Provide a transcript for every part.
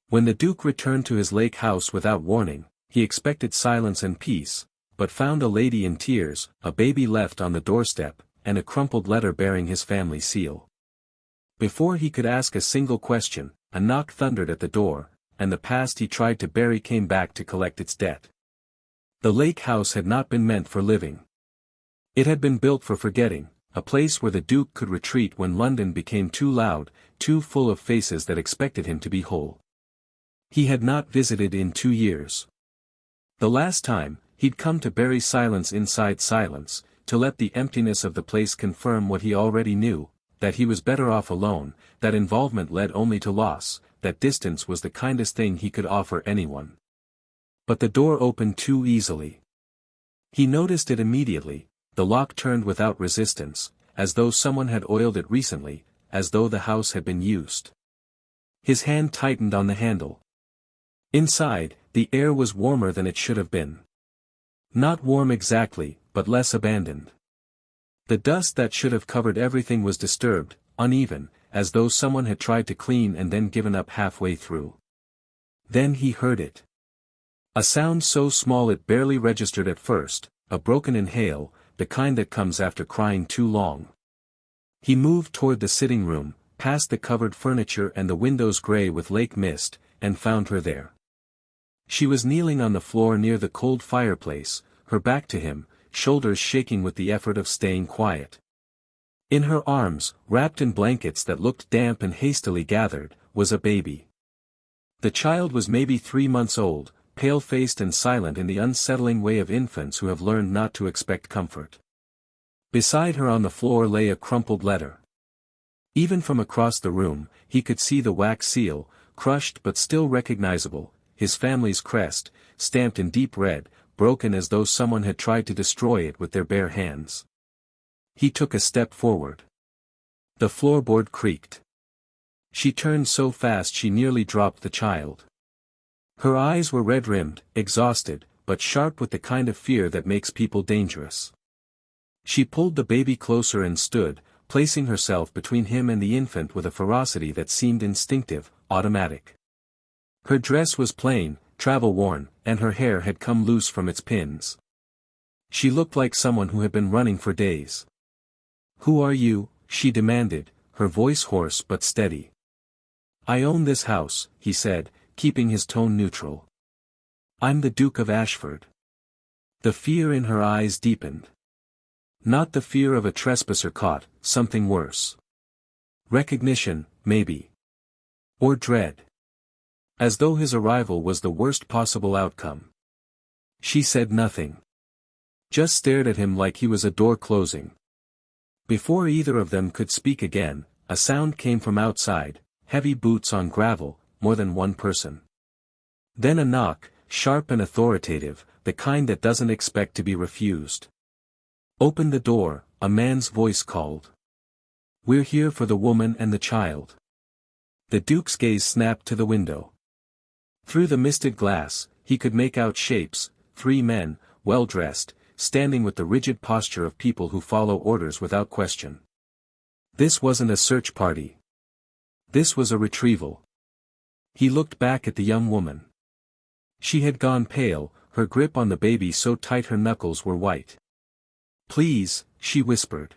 When the Duke returned to his lake house without warning, he expected silence and peace, but found a lady in tears, a baby left on the doorstep, and a crumpled letter bearing his family seal. Before he could ask a single question, a knock thundered at the door, and the past he tried to bury came back to collect its debt. The lake house had not been meant for living. It had been built for forgetting, a place where the Duke could retreat when London became too loud, too full of faces that expected him to be whole. He had not visited in 2 years. The last time, he'd come to bury silence inside silence, to let the emptiness of the place confirm what he already knew, that he was better off alone, that involvement led only to loss, that distance was the kindest thing he could offer anyone. But the door opened too easily. He noticed it immediately, the lock turned without resistance, as though someone had oiled it recently, as though the house had been used. His hand tightened on the handle. Inside, the air was warmer than it should have been. Not warm exactly, but less abandoned. The dust that should have covered everything was disturbed, uneven, as though someone had tried to clean and then given up halfway through. Then he heard it. A sound so small it barely registered at first, a broken inhale, the kind that comes after crying too long. He moved toward the sitting room, past the covered furniture and the windows gray with lake mist, and found her there. She was kneeling on the floor near the cold fireplace, her back to him, shoulders shaking with the effort of staying quiet. In her arms, wrapped in blankets that looked damp and hastily gathered, was a baby. The child was maybe 3 months old, pale-faced and silent in the unsettling way of infants who have learned not to expect comfort. Beside her on the floor lay a crumpled letter. Even from across the room, he could see the wax seal, crushed but still recognizable, his family's crest, stamped in deep red, broken as though someone had tried to destroy it with their bare hands. He took a step forward. The floorboard creaked. She turned so fast she nearly dropped the child. Her eyes were red-rimmed, exhausted, but sharp with the kind of fear that makes people dangerous. She pulled the baby closer and stood, placing herself between him and the infant with a ferocity that seemed instinctive, automatic. Her dress was plain, travel-worn, and her hair had come loose from its pins. She looked like someone who had been running for days. "Who are you?" she demanded, her voice hoarse but steady. "I own this house," he said, keeping his tone neutral. "I'm the Duke of Ashford." The fear in her eyes deepened. Not the fear of a trespasser caught, something worse. Recognition, maybe. Or dread. As though his arrival was the worst possible outcome. She said nothing. Just stared at him like he was a door closing. Before either of them could speak again, a sound came from outside, heavy boots on gravel, more than one person. Then a knock, sharp and authoritative, the kind that doesn't expect to be refused. "Open the door," a man's voice called. "We're here for the woman and the child." The Duke's gaze snapped to the window. Through the misted glass, he could make out shapes, 3 men, well-dressed, standing with the rigid posture of people who follow orders without question. This wasn't a search party. This was a retrieval. He looked back at the young woman. She had gone pale, her grip on the baby so tight her knuckles were white. "Please," she whispered.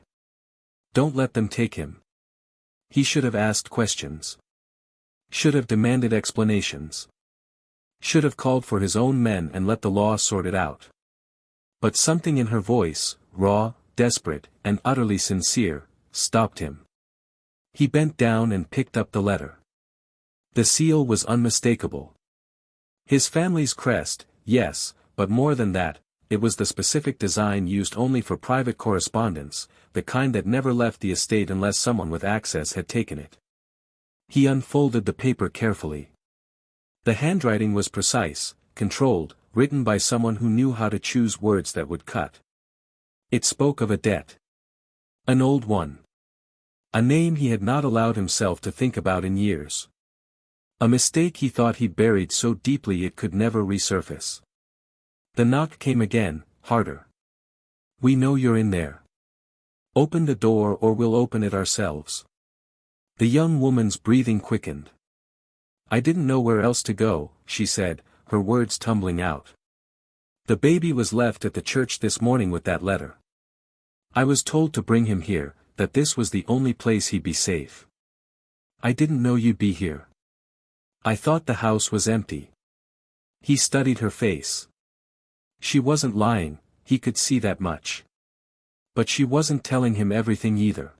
"Don't let them take him." He should have asked questions. Should have demanded explanations. Should have called for his own men and let the law sort it out. But something in her voice, raw, desperate, and utterly sincere, stopped him. He bent down and picked up the letter. The seal was unmistakable. His family's crest, yes, but more than that, it was the specific design used only for private correspondence, the kind that never left the estate unless someone with access had taken it. He unfolded the paper carefully. The handwriting was precise, controlled, written by someone who knew how to choose words that would cut. It spoke of a debt. An old one. A name he had not allowed himself to think about in years. A mistake he thought he'd buried so deeply it could never resurface. The knock came again, harder. "We know you're in there. Open the door or we'll open it ourselves." The young woman's breathing quickened. I didn't know where else to go, she said, her words tumbling out. The baby was left at the church this morning with that letter. I was told to bring him here, that this was the only place he'd be safe. I didn't know you'd be here. I thought the house was empty. He studied her face. She wasn't lying, he could see that much. But she wasn't telling him everything either.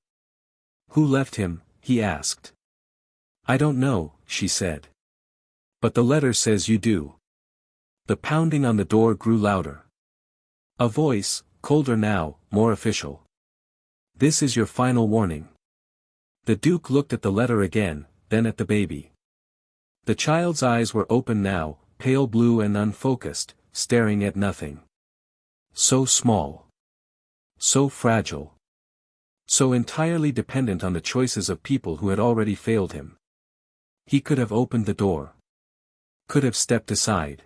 Who left him, he asked. I don't know, she said. But the letter says you do. The pounding on the door grew louder. A voice, colder now, more official. This is your final warning. The Duke looked at the letter again, then at the baby. The child's eyes were open now, pale blue and unfocused, staring at nothing. So small. So fragile. So entirely dependent on the choices of people who had already failed him. He could have opened the door. Could have stepped aside.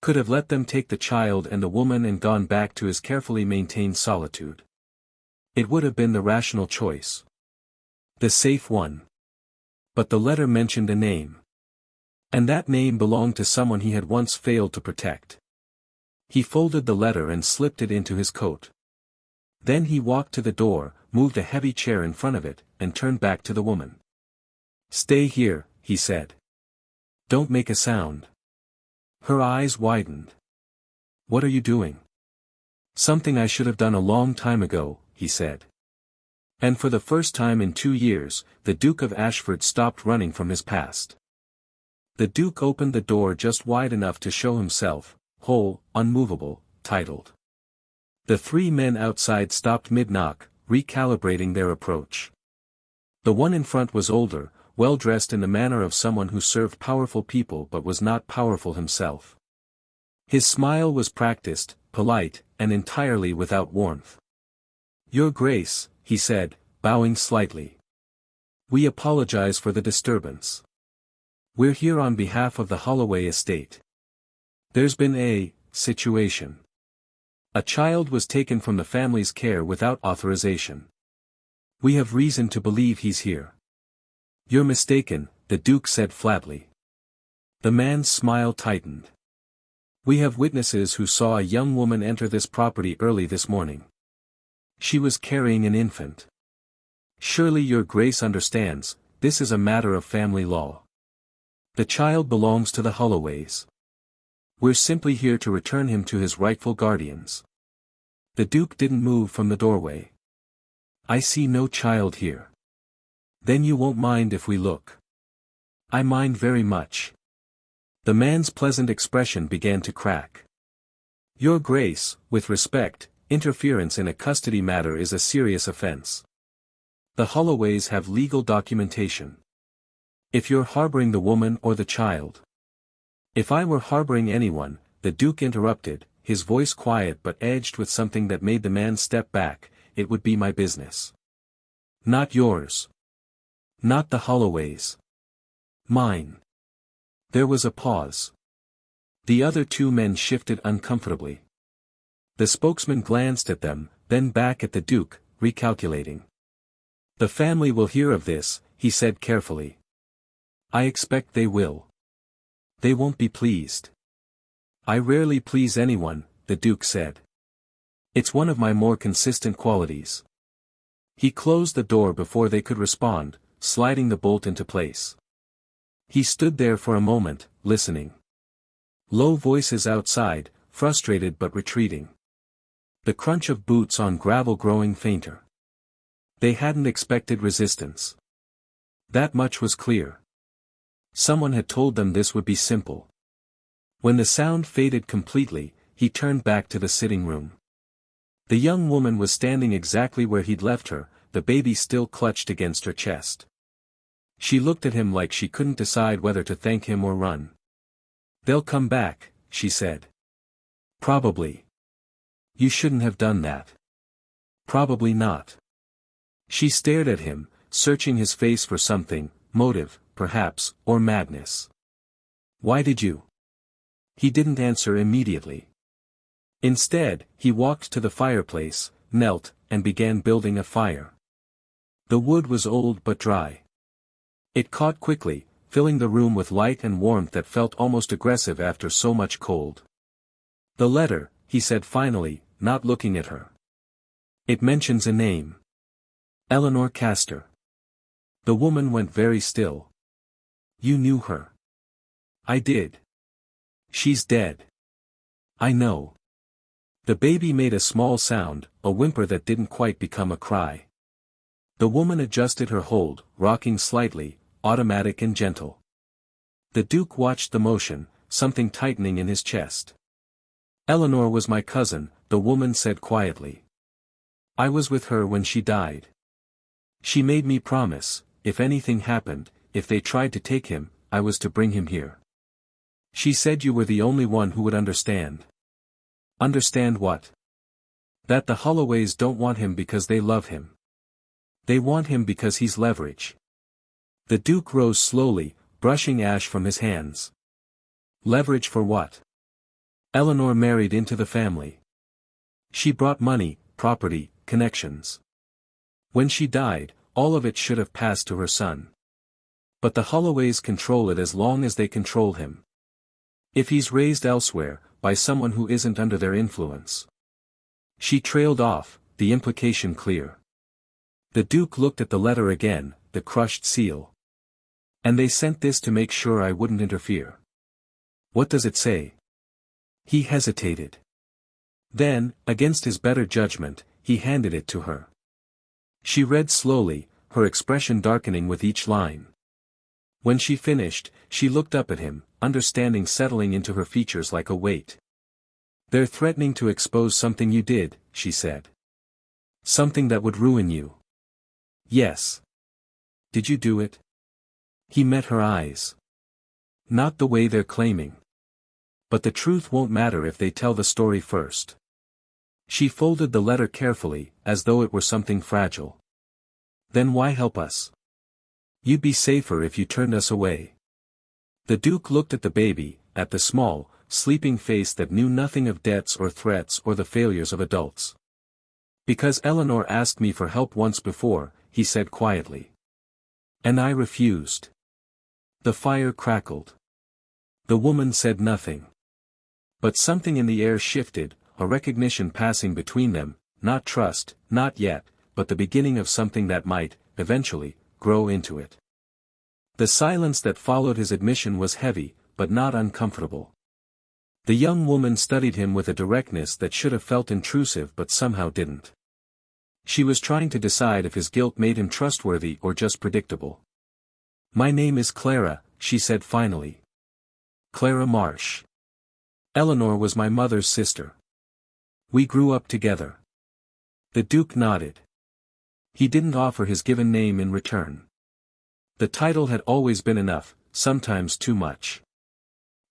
Could have let them take the child and the woman and gone back to his carefully maintained solitude. It would have been the rational choice. The safe one. But the letter mentioned a name. And that name belonged to someone he had once failed to protect. He folded the letter and slipped it into his coat. Then he walked to the door, moved a heavy chair in front of it, and turned back to the woman. Stay here, he said. Don't make a sound. Her eyes widened. What are you doing? Something I should have done a long time ago, he said. And for the first time in 2 years, the Duke of Ashford stopped running from his past. The Duke opened the door just wide enough to show himself, whole, unmovable, titled. The 3 men outside stopped mid-knock, recalibrating their approach. The one in front was older, well-dressed in the manner of someone who served powerful people but was not powerful himself. His smile was practiced, polite, and entirely without warmth. Your Grace, he said, bowing slightly. We apologize for the disturbance. We're here on behalf of the Holloway estate. There's been a situation. A child was taken from the family's care without authorization. We have reason to believe he's here. You're mistaken, the Duke said flatly. The man's smile tightened. We have witnesses who saw a young woman enter this property early this morning. She was carrying an infant. Surely your Grace understands, this is a matter of family law. The child belongs to the Holloways. We're simply here to return him to his rightful guardians. The Duke didn't move from the doorway. I see no child here. Then you won't mind if we look. I mind very much. The man's pleasant expression began to crack. Your Grace, with respect, interference in a custody matter is a serious offense. The Holloways have legal documentation. If you're harboring the woman or the child. If I were harboring anyone, the Duke interrupted, his voice quiet but edged with something that made the man step back, it would be my business. Not yours. Not the Holloways. Mine. There was a pause. The other 2 men shifted uncomfortably. The spokesman glanced at them, then back at the Duke, recalculating. The family will hear of this, he said carefully. I expect they will. They won't be pleased. I rarely please anyone, the Duke said. It's one of my more consistent qualities. He closed the door before they could respond, sliding the bolt into place. He stood there for a moment, listening. Low voices outside, frustrated but retreating. The crunch of boots on gravel growing fainter. They hadn't expected resistance. That much was clear. Someone had told them this would be simple. When the sound faded completely, he turned back to the sitting room. The young woman was standing exactly where he'd left her, the baby still clutched against her chest. She looked at him like she couldn't decide whether to thank him or run. They'll come back, she said. Probably. You shouldn't have done that. Probably not. She stared at him, searching his face for something, motive, perhaps, or madness. Why did you? He didn't answer immediately. Instead, he walked to the fireplace, knelt, and began building a fire. The wood was old but dry. It caught quickly, filling the room with light and warmth that felt almost aggressive after so much cold. "The letter," he said finally, not looking at her. "It mentions a name. Eleanor Castor." The woman went very still. "You knew her?" "I did." "She's dead." "I know." The baby made a small sound, a whimper that didn't quite become a cry. The woman adjusted her hold, rocking slightly, automatic and gentle. The Duke watched the motion, something tightening in his chest. "Eleanor was my cousin," the woman said quietly. "I was with her when she died. She made me promise, if anything happened, if they tried to take him, I was to bring him here. She said you were the only one who would understand." "Understand what?" "That the Holloways don't want him because they love him. They want him because he's leverage." The Duke rose slowly, brushing ash from his hands. "Leverage for what?" "Eleanor married into the family. She brought money, property, connections. When she died, all of it should have passed to her son. But the Holloways control it as long as they control him. If he's raised elsewhere, by someone who isn't under their influence." She trailed off, the implication clear. The Duke looked at the letter again, the crushed seal. "And they sent this to make sure I wouldn't interfere. What does it say?" He hesitated. Then, against his better judgment, he handed it to her. She read slowly, her expression darkening with each line. When she finished, she looked up at him, understanding settling into her features like a weight. "They're threatening to expose something you did," she said. "Something that would ruin you." "Yes." "Did you do it?" He met her eyes. "Not the way they're claiming. But the truth won't matter if they tell the story first." She folded the letter carefully, as though it were something fragile. "Then why help us? You'd be safer if you turned us away." The Duke looked at the baby, at the small, sleeping face that knew nothing of debts or threats or the failures of adults. "Because Eleanor asked me for help once before," he said quietly. "And I refused." The fire crackled. The woman said nothing. But something in the air shifted, a recognition passing between them, not trust, not yet, but the beginning of something that might, eventually, grow into it. The silence that followed his admission was heavy, but not uncomfortable. The young woman studied him with a directness that should have felt intrusive but somehow didn't. She was trying to decide if his guilt made him trustworthy or just predictable. "My name is Clara," she said finally. "Clara Marsh. Eleanor was my mother's sister. We grew up together." The Duke nodded. He didn't offer his given name in return. The title had always been enough, sometimes too much.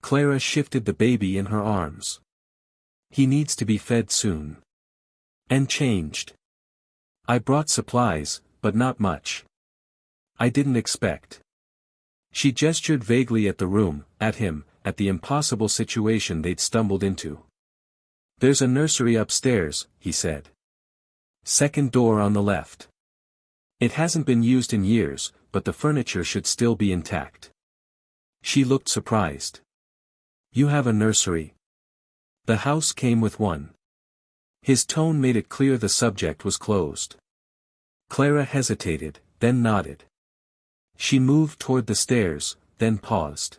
Clara shifted the baby in her arms. "He needs to be fed soon." And changed. "I brought supplies, but not much. I didn't expect." She gestured vaguely at the room, at him, at the impossible situation they'd stumbled into. "There's a nursery upstairs," he said. "Second door on the left. It hasn't been used in years, but the furniture should still be intact." She looked surprised. "You have a nursery?" "The house came with one." His tone made it clear the subject was closed. Clara hesitated, then nodded. She moved toward the stairs, then paused.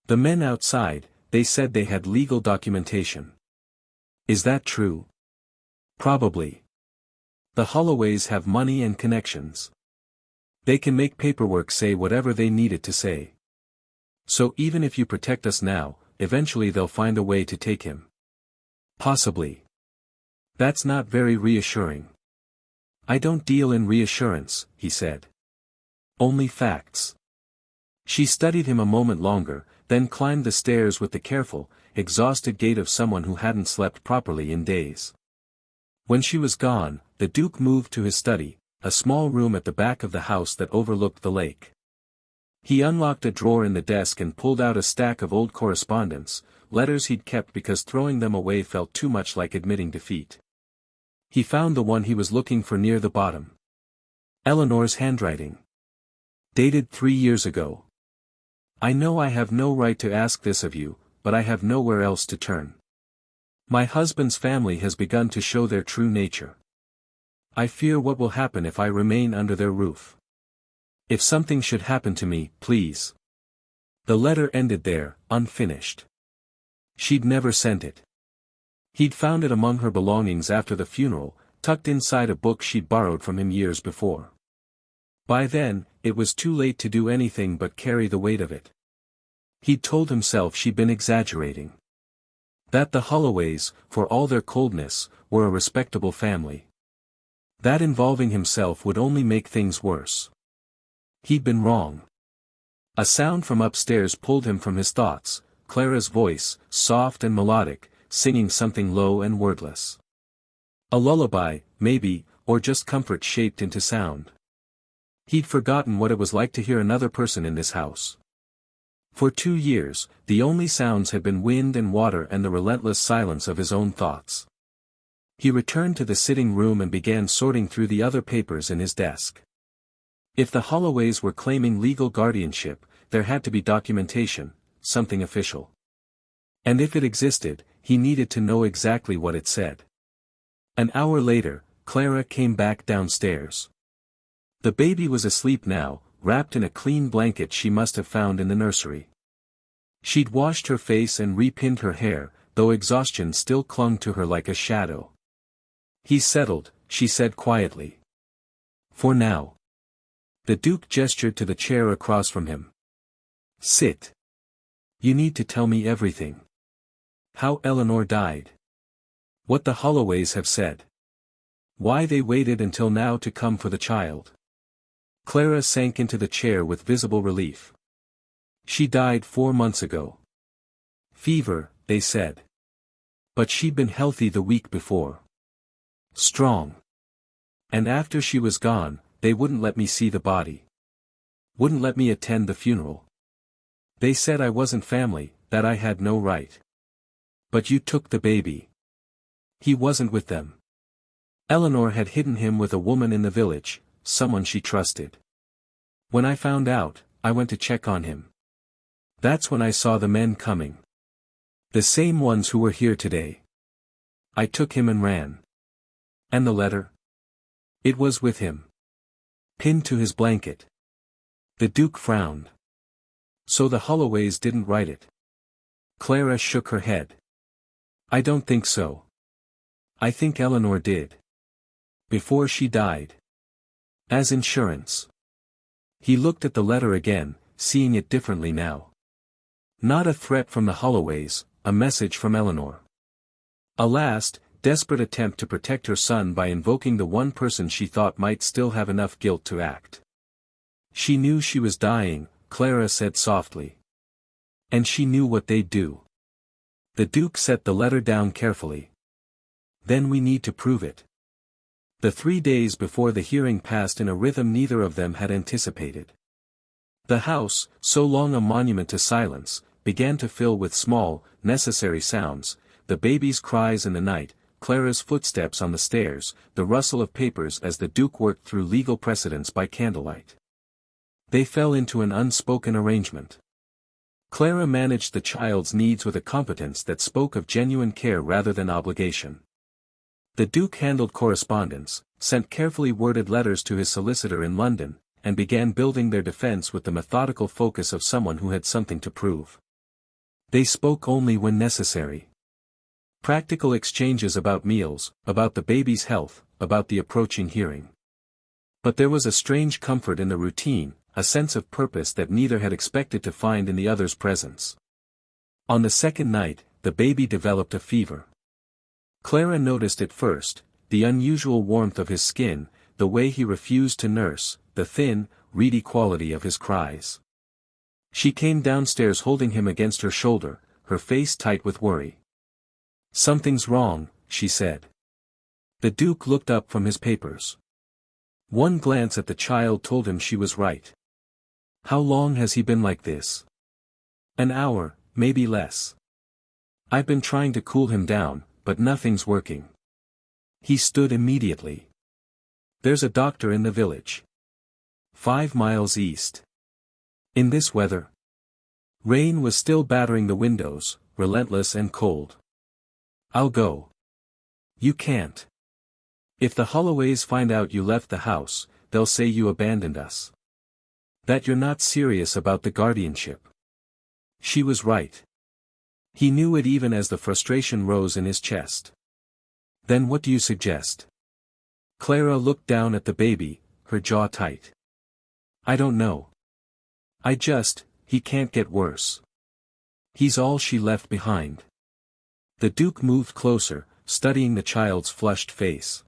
"The men outside, they said they had legal documentation. Is that true?" "Probably. The Holloways have money and connections. They can make paperwork say whatever they need it to say. So even if you protect us now, eventually they'll find a way to take him." "Possibly. That's not very reassuring." "I don't deal in reassurance," he said. "Only facts." She studied him a moment longer, then climbed the stairs with the careful, exhausted gait of someone who hadn't slept properly in days. When she was gone, the Duke moved to his study, a small room at the back of the house that overlooked the lake. He unlocked a drawer in the desk and pulled out a stack of old correspondence, letters he'd kept because throwing them away felt too much like admitting defeat. He found the one he was looking for near the bottom. Eleanor's handwriting. Dated 3 years ago. I know I have no right to ask this of you, but I have nowhere else to turn. My husband's family has begun to show their true nature. I fear what will happen if I remain under their roof. If something should happen to me, please. The letter ended there, unfinished. She'd never sent it. He'd found it among her belongings after the funeral, tucked inside a book she'd borrowed from him years before. By then, it was too late to do anything but carry the weight of it. He'd told himself she'd been exaggerating. That the Holloways, for all their coldness, were a respectable family. That involving himself would only make things worse. He'd been wrong. A sound from upstairs pulled him from his thoughts, Clara's voice, soft and melodic, singing something low and wordless. A lullaby, maybe, or just comfort shaped into sound. He'd forgotten what it was like to hear another person in this house. For 2 years, the only sounds had been wind and water and the relentless silence of his own thoughts. He returned to the sitting room and began sorting through the other papers in his desk. If the Holloways were claiming legal guardianship, there had to be documentation, something official. And if it existed, he needed to know exactly what it said. An hour later, Clara came back downstairs. The baby was asleep now, wrapped in a clean blanket she must have found in the nursery. She'd washed her face and repinned her hair, though exhaustion still clung to her like a shadow. "He's settled," she said quietly. "For now." The Duke gestured to the chair across from him. "Sit. You need to tell me everything. How Eleanor died. What the Holloways have said. Why they waited until now to come for the child." Clara sank into the chair with visible relief. "She died 4 months ago. Fever, they said. But she'd been healthy the week before. Strong. And after she was gone, they wouldn't let me see the body. Wouldn't let me attend the funeral. They said I wasn't family, that I had no right. But you took the baby. He wasn't with them. Eleanor had hidden him with a woman in the village, someone she trusted. When I found out, I went to check on him. That's when I saw the men coming. The same ones who were here today. I took him and ran. And the letter? It was with him. Pinned to his blanket." The Duke frowned. "So the Holloways didn't write it?" Clara shook her head. "I don't think so. I think Eleanor did. Before she died. As insurance." He looked at the letter again, seeing it differently now. Not a threat from the Holloways, a message from Eleanor. A last, desperate attempt to protect her son by invoking the one person she thought might still have enough guilt to act. "She knew she was dying," Clara said softly. "And she knew what they'd do." The Duke set the letter down carefully. "Then we need to prove it." The 3 days before the hearing passed in a rhythm neither of them had anticipated. The house, so long a monument to silence, began to fill with small, necessary sounds, the baby's cries in the night, Clara's footsteps on the stairs, the rustle of papers as the Duke worked through legal precedents by candlelight. They fell into an unspoken arrangement. Clara managed the child's needs with a competence that spoke of genuine care rather than obligation. The Duke handled correspondence, sent carefully worded letters to his solicitor in London, and began building their defense with the methodical focus of someone who had something to prove. They spoke only when necessary. Practical exchanges about meals, about the baby's health, about the approaching hearing. But there was a strange comfort in the routine, a sense of purpose that neither had expected to find in the other's presence. On the second night, the baby developed a fever. Clara noticed it first, the unusual warmth of his skin, the way he refused to nurse, the thin, reedy quality of his cries. She came downstairs holding him against her shoulder, her face tight with worry. "Something's wrong," she said. The Duke looked up from his papers. One glance at the child told him she was right. "How long has he been like this?" "An hour, maybe less. I've been trying to cool him down, but nothing's working." He stood immediately. "There's a doctor in the village. 5 miles east. In this weather?" Rain was still battering the windows, relentless and cold. "I'll go." "You can't. If the Holloways find out you left the house, they'll say you abandoned us. That you're not serious about the guardianship." She was right. He knew it even as the frustration rose in his chest. "Then what do you suggest?" Clara looked down at the baby, her jaw tight. "I don't know. He can't get worse. He's all she left behind." The Duke moved closer, studying the child's flushed face.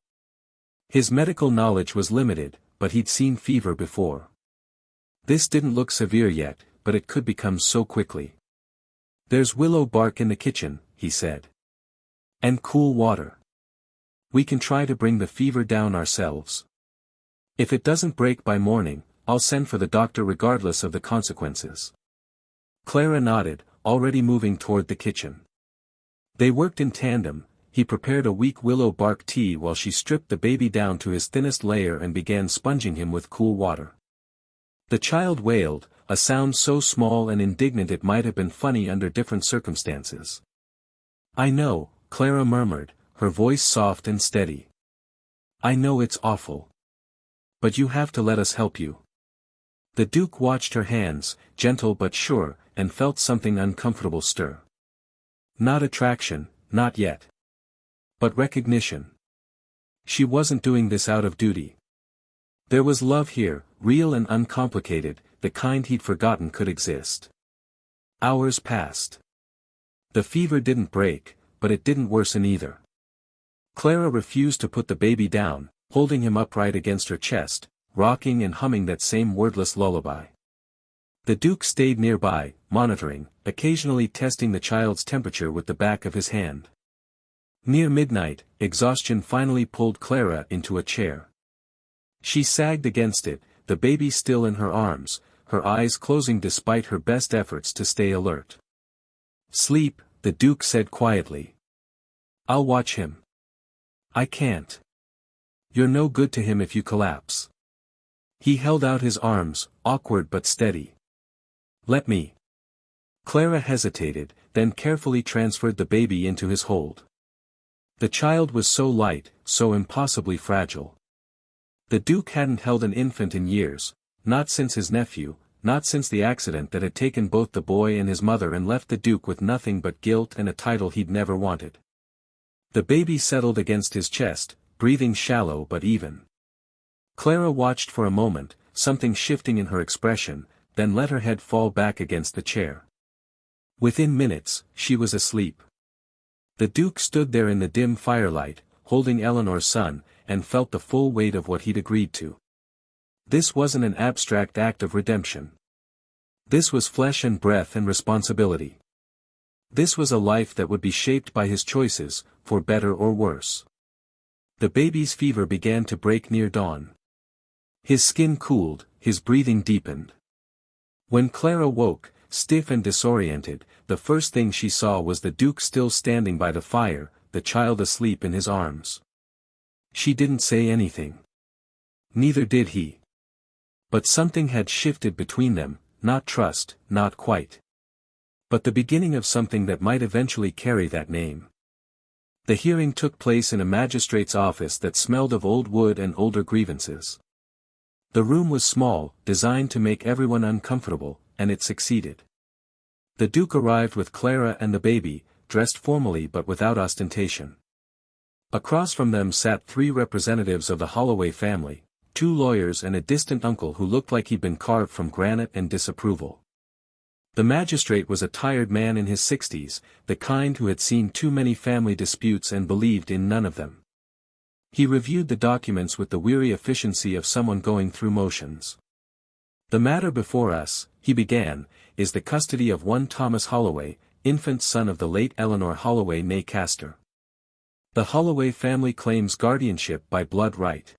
His medical knowledge was limited, but he'd seen fever before. This didn't look severe yet, but it could become so quickly. "There's willow bark in the kitchen," he said. "And cool water. We can try to bring the fever down ourselves. If it doesn't break by morning, I'll send for the doctor regardless of the consequences." Clara nodded, already moving toward the kitchen. They worked in tandem. He prepared a weak willow bark tea while she stripped the baby down to his thinnest layer and began sponging him with cool water. The child wailed, a sound so small and indignant it might have been funny under different circumstances. "I know," Clara murmured, her voice soft and steady. "I know it's awful. But you have to let us help you." The Duke watched her hands, gentle but sure, and felt something uncomfortable stir. Not attraction, not yet. But recognition. She wasn't doing this out of duty. There was love here, real and uncomplicated, the kind he'd forgotten could exist. Hours passed. The fever didn't break, but it didn't worsen either. Clara refused to put the baby down, holding him upright against her chest, rocking and humming that same wordless lullaby. The Duke stayed nearby, monitoring, occasionally testing the child's temperature with the back of his hand. Near midnight, exhaustion finally pulled Clara into a chair. She sagged against it, the baby still in her arms, her eyes closing despite her best efforts to stay alert. "Sleep," the Duke said quietly. "I'll watch him." "I can't. You're no good to him if you collapse." He held out his arms, awkward but steady. "Let me." Clara hesitated, then carefully transferred the baby into his hold. The child was so light, so impossibly fragile. The Duke hadn't held an infant in years, not since his nephew, not since the accident that had taken both the boy and his mother and left the Duke with nothing but guilt and a title he'd never wanted. The baby settled against his chest, breathing shallow but even. Clara watched for a moment, something shifting in her expression, then let her head fall back against the chair. Within minutes, she was asleep. The Duke stood there in the dim firelight, holding Eleanor's son, and felt the full weight of what he'd agreed to. This wasn't an abstract act of redemption. This was flesh and breath and responsibility. This was a life that would be shaped by his choices, for better or worse. The baby's fever began to break near dawn. His skin cooled, his breathing deepened. When Clara woke, stiff and disoriented, the first thing she saw was the Duke still standing by the fire, the child asleep in his arms. She didn't say anything. Neither did he. But something had shifted between them, not trust, not quite. But the beginning of something that might eventually carry that name. The hearing took place in a magistrate's office that smelled of old wood and older grievances. The room was small, designed to make everyone uncomfortable, and it succeeded. The Duke arrived with Clara and the baby, dressed formally but without ostentation. Across from them sat 3 representatives of the Holloway family, 2 lawyers and a distant uncle who looked like he'd been carved from granite and disapproval. The magistrate was a tired man in his 60s, the kind who had seen too many family disputes and believed in none of them. He reviewed the documents with the weary efficiency of someone going through motions. "The matter before us," he began, "is the custody of one Thomas Holloway, infant son of the late Eleanor Holloway née Castor. The Holloway family claims guardianship by blood right.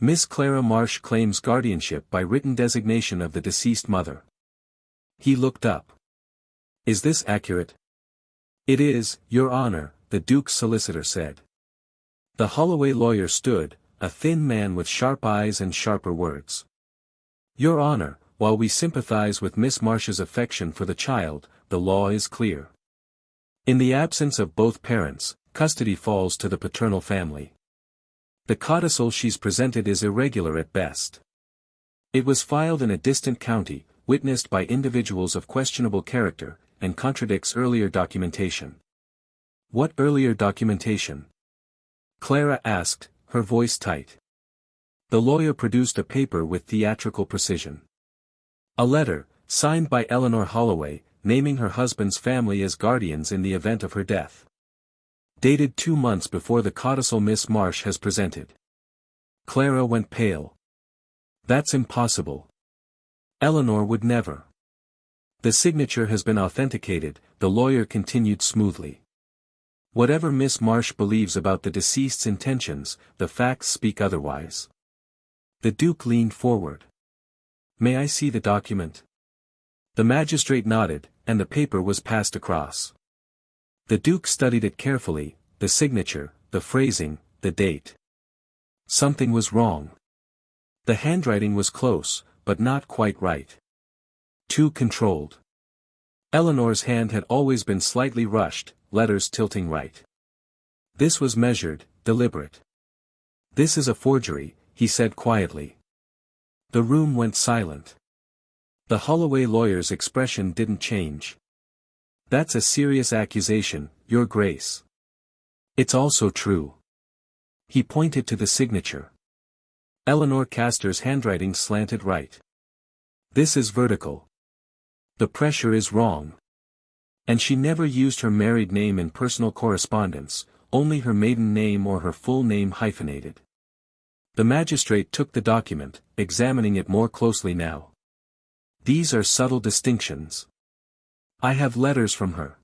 Miss Clara Marsh claims guardianship by written designation of the deceased mother." He looked up. "Is this accurate?" "It is, Your Honor," the Duke's solicitor said. The Holloway lawyer stood, a thin man with sharp eyes and sharper words. "Your Honor, while we sympathize with Miss Marsh's affection for the child, the law is clear. In the absence of both parents, custody falls to the paternal family. The codicil she's presented is irregular at best. It was filed in a distant county, witnessed by individuals of questionable character, and contradicts earlier documentation. What earlier documentation? Clara asked, her voice tight. The lawyer produced a paper with theatrical precision. A letter, signed by Eleanor Holloway, naming her husband's family as guardians in the event of her death. Dated 2 months before the codicil Miss Marsh has presented. Clara went pale. That's impossible. Eleanor would never. The signature has been authenticated, the lawyer continued smoothly. Whatever Miss Marsh believes about the deceased's intentions, the facts speak otherwise. The Duke leaned forward. May I see the document? The magistrate nodded, and the paper was passed across. The Duke studied it carefully, the signature, the phrasing, the date. Something was wrong. The handwriting was close, but not quite right. Too controlled. Eleanor's hand had always been slightly rushed, letters tilting right. This was measured, deliberate. This is a forgery, he said quietly. The room went silent. The Holloway lawyer's expression didn't change. That's a serious accusation, Your Grace. It's also true. He pointed to the signature. Eleanor Castor's handwriting slanted right. This is vertical. The pressure is wrong. And she never used her married name in personal correspondence, only her maiden name or her full name hyphenated. The magistrate took the document, examining it more closely now. These are subtle distinctions. I have letters from her.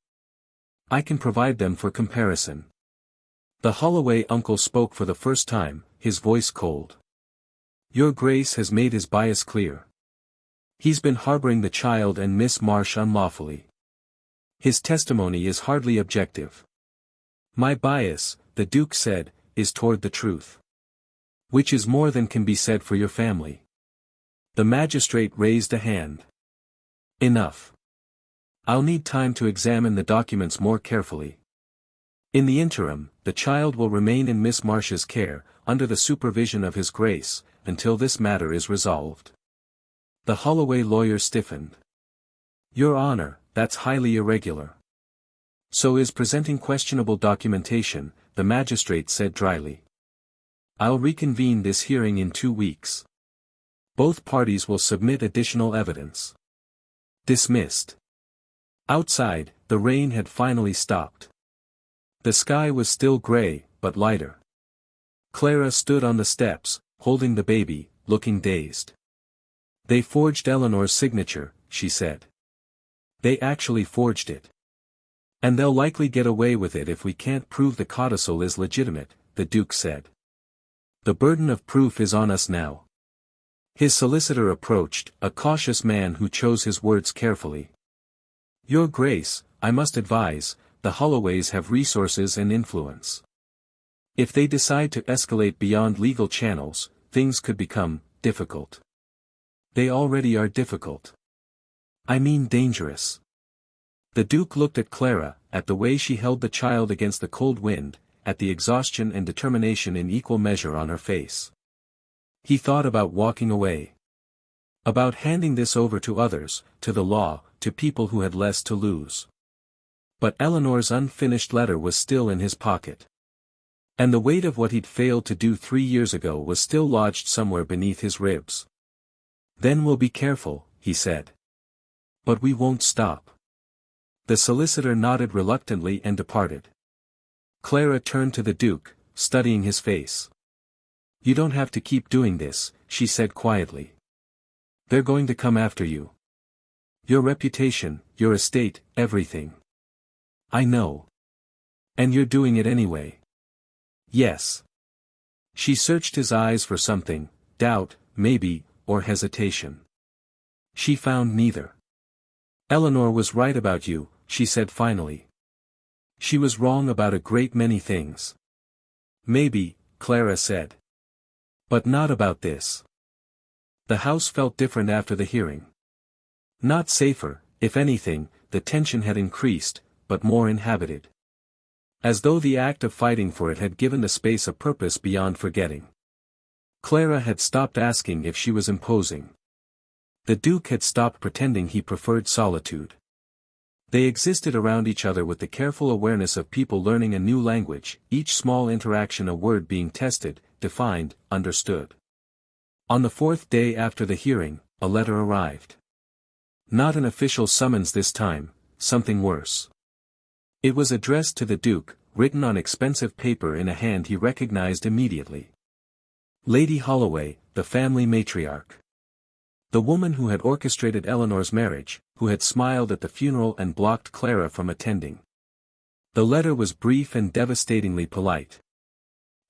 I can provide them for comparison. The Holloway uncle spoke for the first time, his voice cold. Your Grace has made his bias clear. He's been harboring the child and Miss Marsh unlawfully. His testimony is hardly objective. My bias, the Duke said, is toward the truth. Which is more than can be said for your family. The magistrate raised a hand. Enough. I'll need time to examine the documents more carefully. In the interim, the child will remain in Miss Marsh's care, under the supervision of His Grace, until this matter is resolved. The Holloway lawyer stiffened. Your Honor, that's highly irregular. So is presenting questionable documentation, the magistrate said dryly. I'll reconvene this hearing in 2 weeks. Both parties will submit additional evidence. Dismissed. Outside, the rain had finally stopped. The sky was still gray, but lighter. Clara stood on the steps, holding the baby, looking dazed. They forged Eleanor's signature, she said. They actually forged it. And they'll likely get away with it if we can't prove the codicil is legitimate, the Duke said. The burden of proof is on us now. His solicitor approached, a cautious man who chose his words carefully. Your Grace, I must advise, the Holloways have resources and influence. If they decide to escalate beyond legal channels, things could become difficult. They already are difficult. I mean dangerous. The Duke looked at Clara, at the way she held the child against the cold wind, at the exhaustion and determination in equal measure on her face. He thought about walking away. About handing this over to others, to the law, to people who had less to lose. But Eleanor's unfinished letter was still in his pocket. And the weight of what he'd failed to do 3 years ago was still lodged somewhere beneath his ribs. Then we'll be careful, he said. But we won't stop. The solicitor nodded reluctantly and departed. Clara turned to the Duke, studying his face. You don't have to keep doing this, she said quietly. They're going to come after you. Your reputation, your estate, everything. I know. And you're doing it anyway. Yes. She searched his eyes for something, doubt, maybe, or hesitation. She found neither. Eleanor was right about you, she said finally. She was wrong about a great many things. Maybe, Clara said. But not about this. The house felt different after the hearing. Not safer, if anything, the tension had increased, but more inhabited. As though the act of fighting for it had given the space a purpose beyond forgetting. Clara had stopped asking if she was imposing. The Duke had stopped pretending he preferred solitude. They existed around each other with the careful awareness of people learning a new language, each small interaction a word being tested, defined, understood. On the fourth day after the hearing, a letter arrived. Not an official summons this time, something worse. It was addressed to the Duke, written on expensive paper in a hand he recognized immediately. Lady Holloway, the family matriarch. The woman who had orchestrated Eleanor's marriage, who had smiled at the funeral and blocked Clara from attending. The letter was brief and devastatingly polite.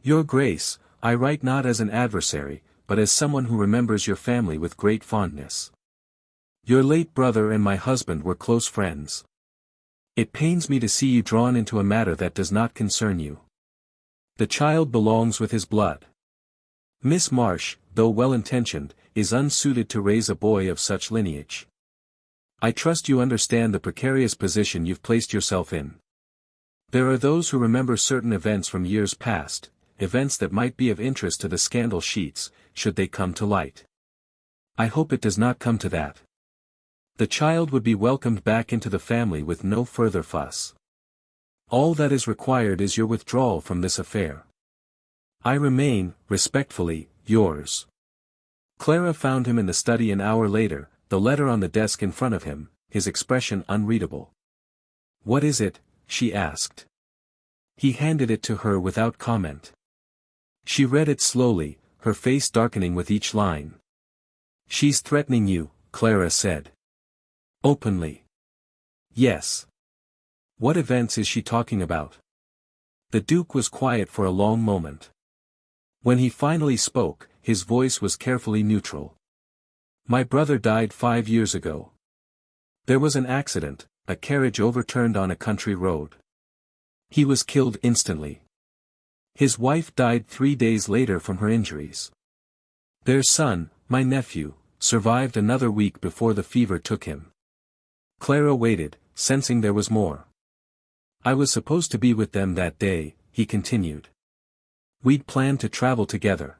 Your Grace, I write not as an adversary, but as someone who remembers your family with great fondness. Your late brother and my husband were close friends. It pains me to see you drawn into a matter that does not concern you. The child belongs with his blood. Miss Marsh, though well-intentioned, is unsuited to raise a boy of such lineage. I trust you understand the precarious position you've placed yourself in. There are those who remember certain events from years past, events that might be of interest to the scandal sheets, should they come to light. I hope it does not come to that. The child would be welcomed back into the family with no further fuss. All that is required is your withdrawal from this affair. I remain, respectfully, yours. Clara found him in the study an hour later, the letter on the desk in front of him, his expression unreadable. What is it? She asked. He handed it to her without comment. She read it slowly, her face darkening with each line. She's threatening you, Clara said. Openly. Yes. What events is she talking about? The Duke was quiet for a long moment. When he finally spoke, his voice was carefully neutral. My brother died 5 years ago. There was an accident, a carriage overturned on a country road. He was killed instantly. His wife died 3 days later from her injuries. Their son, my nephew, survived another week before the fever took him. Clara waited, sensing there was more. I was supposed to be with them that day, he continued. We'd planned to travel together.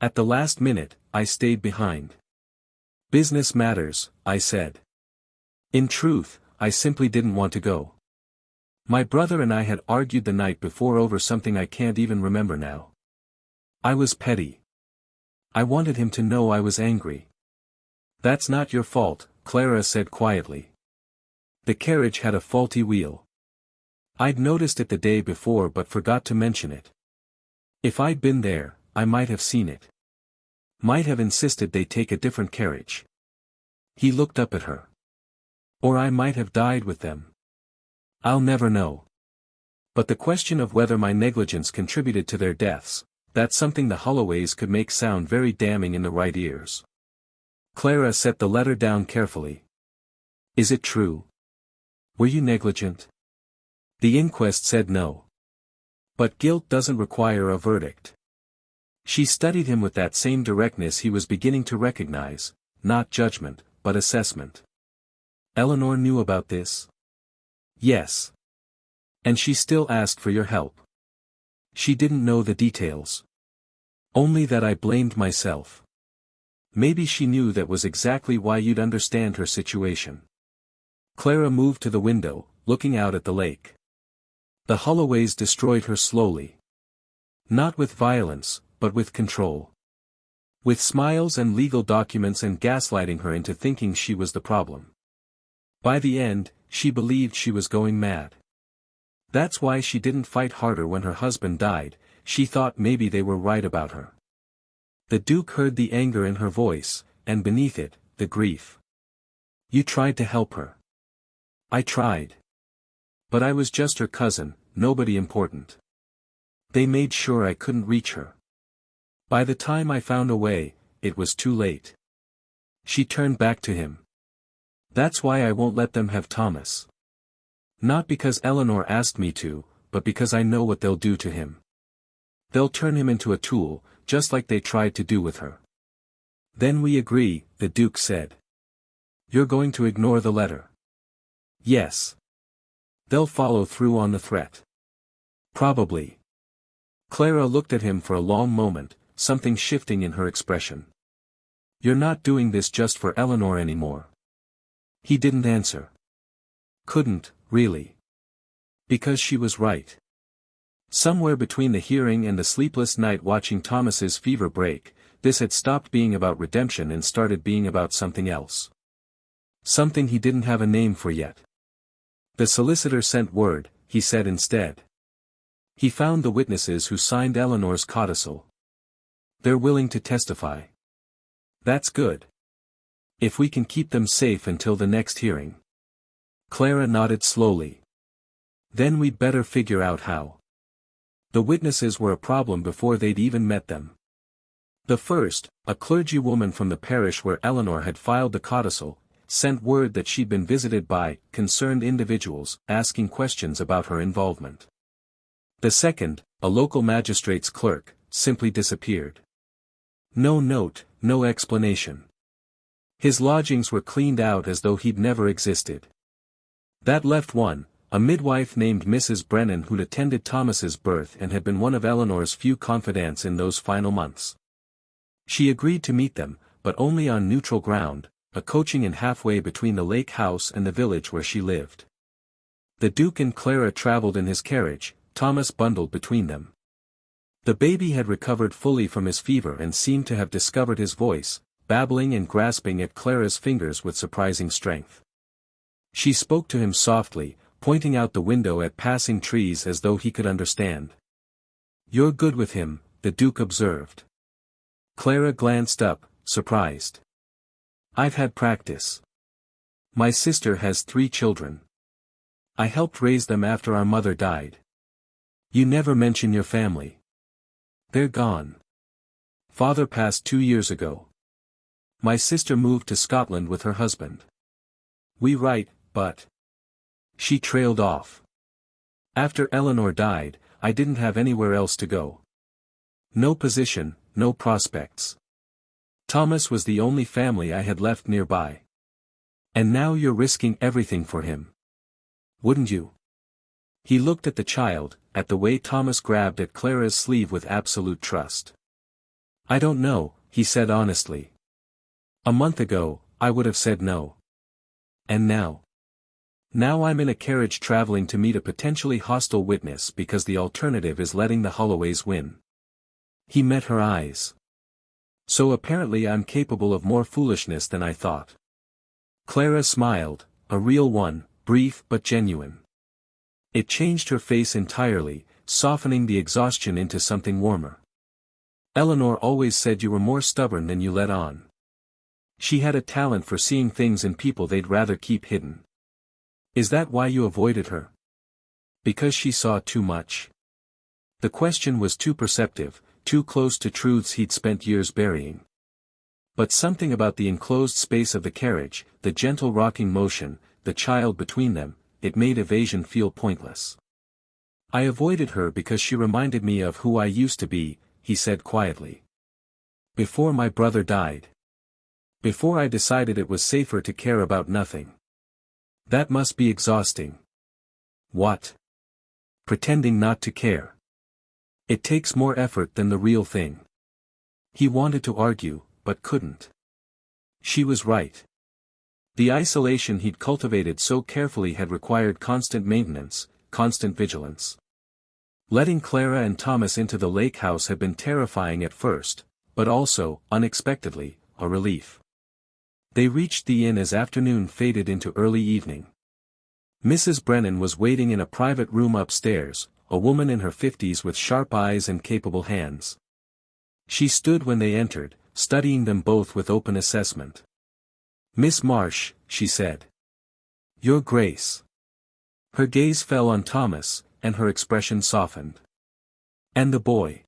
At the last minute, I stayed behind. Business matters, I said. In truth, I simply didn't want to go. My brother and I had argued the night before over something I can't even remember now. I was petty. I wanted him to know I was angry. That's not your fault, Clara said quietly. The carriage had a faulty wheel. I'd noticed it the day before but forgot to mention it. If I'd been there, I might have seen it. Might have insisted they take a different carriage. He looked up at her. Or I might have died with them. I'll never know. But the question of whether my negligence contributed to their deaths, that's something the Holloways could make sound very damning in the right ears. Clara set the letter down carefully. Is it true? Were you negligent? The inquest said no. But guilt doesn't require a verdict. She studied him with that same directness he was beginning to recognize, not judgment, but assessment. Eleanor knew about this? Yes. And she still asked for your help. She didn't know the details. Only that I blamed myself. Maybe she knew that was exactly why you'd understand her situation. Clara moved to the window, looking out at the lake. The Holloways destroyed her slowly. Not with violence, but with control. With smiles and legal documents and gaslighting her into thinking she was the problem. By the end, she believed she was going mad. That's why she didn't fight harder when her husband died, she thought maybe they were right about her. The Duke heard the anger in her voice, and beneath it, the grief. You tried to help her. I tried. But I was just her cousin, nobody important. They made sure I couldn't reach her. By the time I found a way, it was too late. She turned back to him. That's why I won't let them have Thomas. Not because Eleanor asked me to, but because I know what they'll do to him. They'll turn him into a tool, just like they tried to do with her. Then we agree, the Duke said. You're going to ignore the letter? Yes. They'll follow through on the threat. Probably. Clara looked at him for a long moment, something shifting in her expression. You're not doing this just for Eleanor anymore. He didn't answer. Couldn't, really. Because she was right. Somewhere between the hearing and the sleepless night watching Thomas's fever break, this had stopped being about redemption and started being about something else. Something he didn't have a name for yet. The solicitor sent word, he said instead. He found the witnesses who signed Eleanor's codicil. They're willing to testify. That's good. If we can keep them safe until the next hearing. Clara nodded slowly. Then we'd better figure out how. The witnesses were a problem before they'd even met them. The first, a clergywoman from the parish where Eleanor had filed the codicil, sent word that she'd been visited by concerned individuals, asking questions about her involvement. The second, a local magistrate's clerk, simply disappeared. No note, no explanation. His lodgings were cleaned out as though he'd never existed. That left one, a midwife named Mrs. Brennan who'd attended Thomas's birth and had been one of Eleanor's few confidants in those final months. She agreed to meet them, but only on neutral ground, a coaching in halfway between the lake house and the village where she lived. The Duke and Clara traveled in his carriage, Thomas bundled between them. The baby had recovered fully from his fever and seemed to have discovered his voice, babbling and grasping at Clara's fingers with surprising strength. She spoke to him softly, pointing out the window at passing trees as though he could understand. You're good with him, the Duke observed. Clara glanced up, surprised. I've had practice. My sister has 3 children. I helped raise them after our mother died. You never mention your family. They're gone. Father passed 2 years ago. My sister moved to Scotland with her husband. We write, but... She trailed off. After Eleanor died, I didn't have anywhere else to go. No position, no prospects. Thomas was the only family I had left nearby. And now you're risking everything for him. Wouldn't you? He looked at the child, at the way Thomas grabbed at Clara's sleeve with absolute trust. I don't know, he said honestly. A month ago, I would have said no. And now? Now I'm in a carriage traveling to meet a potentially hostile witness because the alternative is letting the Holloways win. He met her eyes. So apparently I'm capable of more foolishness than I thought. Clara smiled, a real one, brief but genuine. It changed her face entirely, softening the exhaustion into something warmer. Eleanor always said you were more stubborn than you let on. She had a talent for seeing things in people they'd rather keep hidden. Is that why you avoided her? Because she saw too much? The question was too perceptive, too close to truths he'd spent years burying. But something about the enclosed space of the carriage, the gentle rocking motion, the child between them, it made evasion feel pointless. I avoided her because she reminded me of who I used to be, he said quietly. Before my brother died. Before I decided it was safer to care about nothing. That must be exhausting. What? Pretending not to care. It takes more effort than the real thing. He wanted to argue, but couldn't. She was right. The isolation he'd cultivated so carefully had required constant maintenance, constant vigilance. Letting Clara and Thomas into the lake house had been terrifying at first, but also, unexpectedly, a relief. They reached the inn as afternoon faded into early evening. Mrs. Brennan was waiting in a private room upstairs, a woman in her 50s with sharp eyes and capable hands. She stood when they entered, studying them both with open assessment. Miss Marsh, she said. Your Grace. Her gaze fell on Thomas, and her expression softened. And the boy?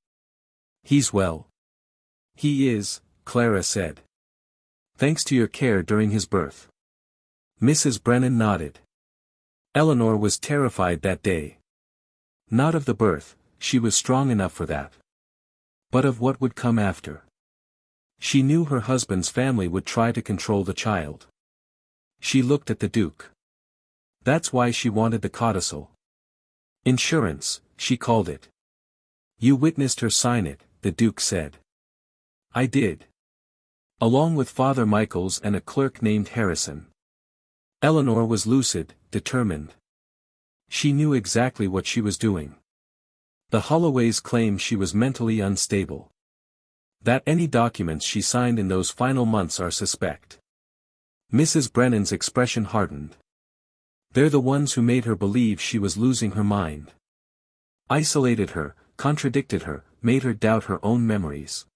He's well. He is, Clara said. Thanks to your care during his birth. Mrs. Brennan nodded. Eleanor was terrified that day. Not of the birth, she was strong enough for that. But of what would come after. She knew her husband's family would try to control the child. She looked at the Duke. That's why she wanted the codicil. Insurance, she called it. You witnessed her sign it, the Duke said. I did. Along with Father Michaels and a clerk named Harrison. Eleanor was lucid, determined. She knew exactly what she was doing. The Holloways claimed she was mentally unstable. That any documents she signed in those final months are suspect. Mrs. Brennan's expression hardened. They're the ones who made her believe she was losing her mind. Isolated her, contradicted her, made her doubt her own memories.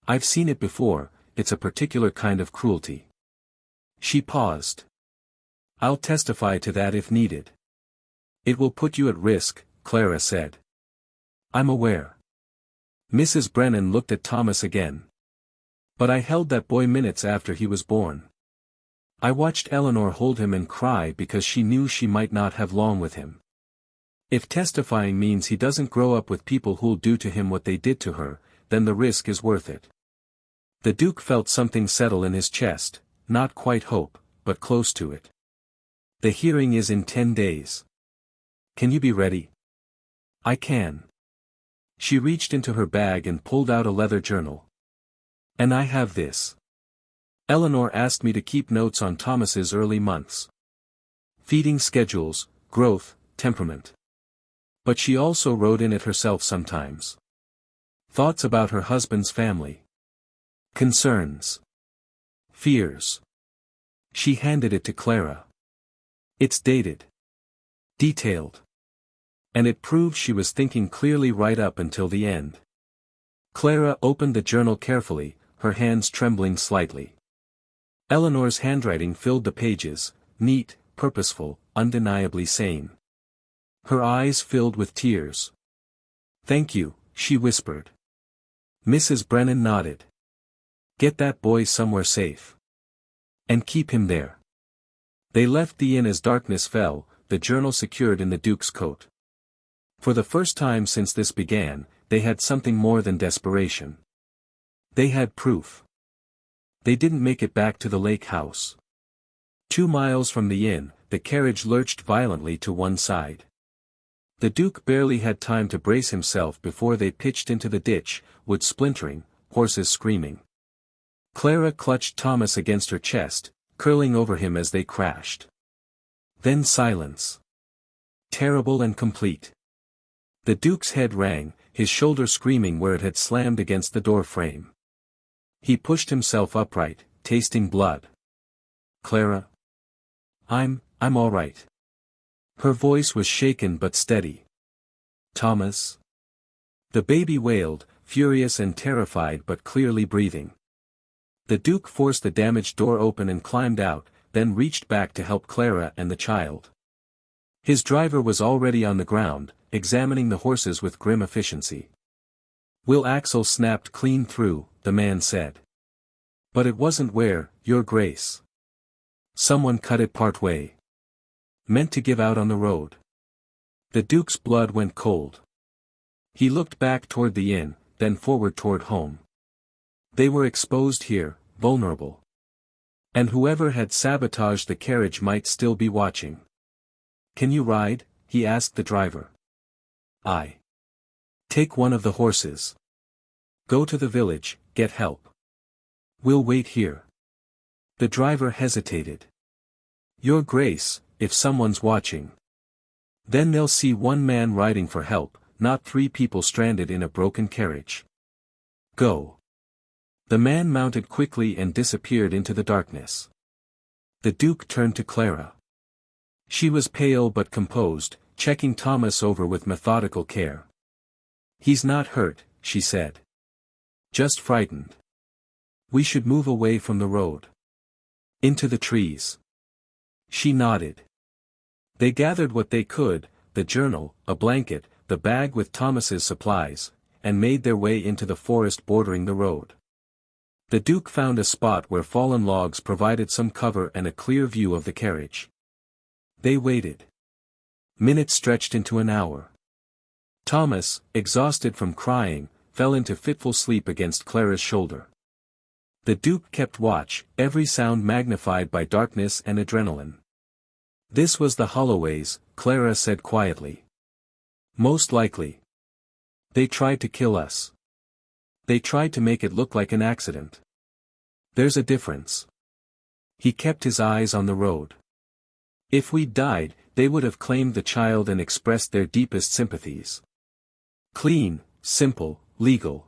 I've seen it before, it's a particular kind of cruelty. She paused. I'll testify to that if needed. It will put you at risk, Clara said. I'm aware. Mrs. Brennan looked at Thomas again. But I held that boy minutes after he was born. I watched Eleanor hold him and cry because she knew she might not have long with him. If testifying means he doesn't grow up with people who'll do to him what they did to her, then the risk is worth it. The Duke felt something settle in his chest, not quite hope, but close to it. The hearing is in 10 days. Can you be ready? I can. She reached into her bag and pulled out a leather journal. And I have this. Eleanor asked me to keep notes on Thomas's early months. Feeding schedules, growth, temperament. But she also wrote in it herself sometimes. Thoughts about her husband's family. Concerns. Fears. She handed it to Clara. It's dated. Detailed. And it proved she was thinking clearly right up until the end. Clara opened the journal carefully, her hands trembling slightly. Eleanor's handwriting filled the pages, neat, purposeful, undeniably sane. Her eyes filled with tears. Thank you, she whispered. Mrs. Brennan nodded. Get that boy somewhere safe. And keep him there. They left the inn as darkness fell, the journal secured in the Duke's coat. For the first time since this began, they had something more than desperation. They had proof. They didn't make it back to the lake house. 2 miles from the inn, the carriage lurched violently to one side. The Duke barely had time to brace himself before they pitched into the ditch, wood splintering, horses screaming. Clara clutched Thomas against her chest, curling over him as they crashed. Then silence. Terrible and complete. The Duke's head rang, his shoulder screaming where it had slammed against the door frame. He pushed himself upright, tasting blood. Clara? I'm all right. Her voice was shaken but steady. Thomas? The baby wailed, furious and terrified but clearly breathing. The Duke forced the damaged door open and climbed out, then reached back to help Clara and the child. His driver was already on the ground, examining the horses with grim efficiency. Will axle snapped clean through, the man said. But it wasn't where, Your Grace. Someone cut it part way. Meant to give out on the road. The Duke's blood went cold. He looked back toward the inn, then forward toward home. They were exposed here, vulnerable. And whoever had sabotaged the carriage might still be watching. Can you ride? He asked the driver. Aye. Take one of the horses. Go to the village, get help. We'll wait here. The driver hesitated. Your Grace, if someone's watching. Then they'll see one man riding for help, not 3 people stranded in a broken carriage. Go. The man mounted quickly and disappeared into the darkness. The Duke turned to Clara. She was pale but composed, checking Thomas over with methodical care. He's not hurt, she said. Just frightened. We should move away from the road. Into the trees. She nodded. They gathered what they could, the journal, a blanket, the bag with Thomas's supplies, and made their way into the forest bordering the road. The Duke found a spot where fallen logs provided some cover and a clear view of the carriage. They waited. Minutes stretched into an hour. Thomas, exhausted from crying, fell into fitful sleep against Clara's shoulder. The Duke kept watch, every sound magnified by darkness and adrenaline. This was the Holloways, Clara said quietly. Most likely. They tried to kill us. They tried to make it look like an accident. There's a difference. He kept his eyes on the road. If we'd died, they would have claimed the child and expressed their deepest sympathies. Clean, simple, legal.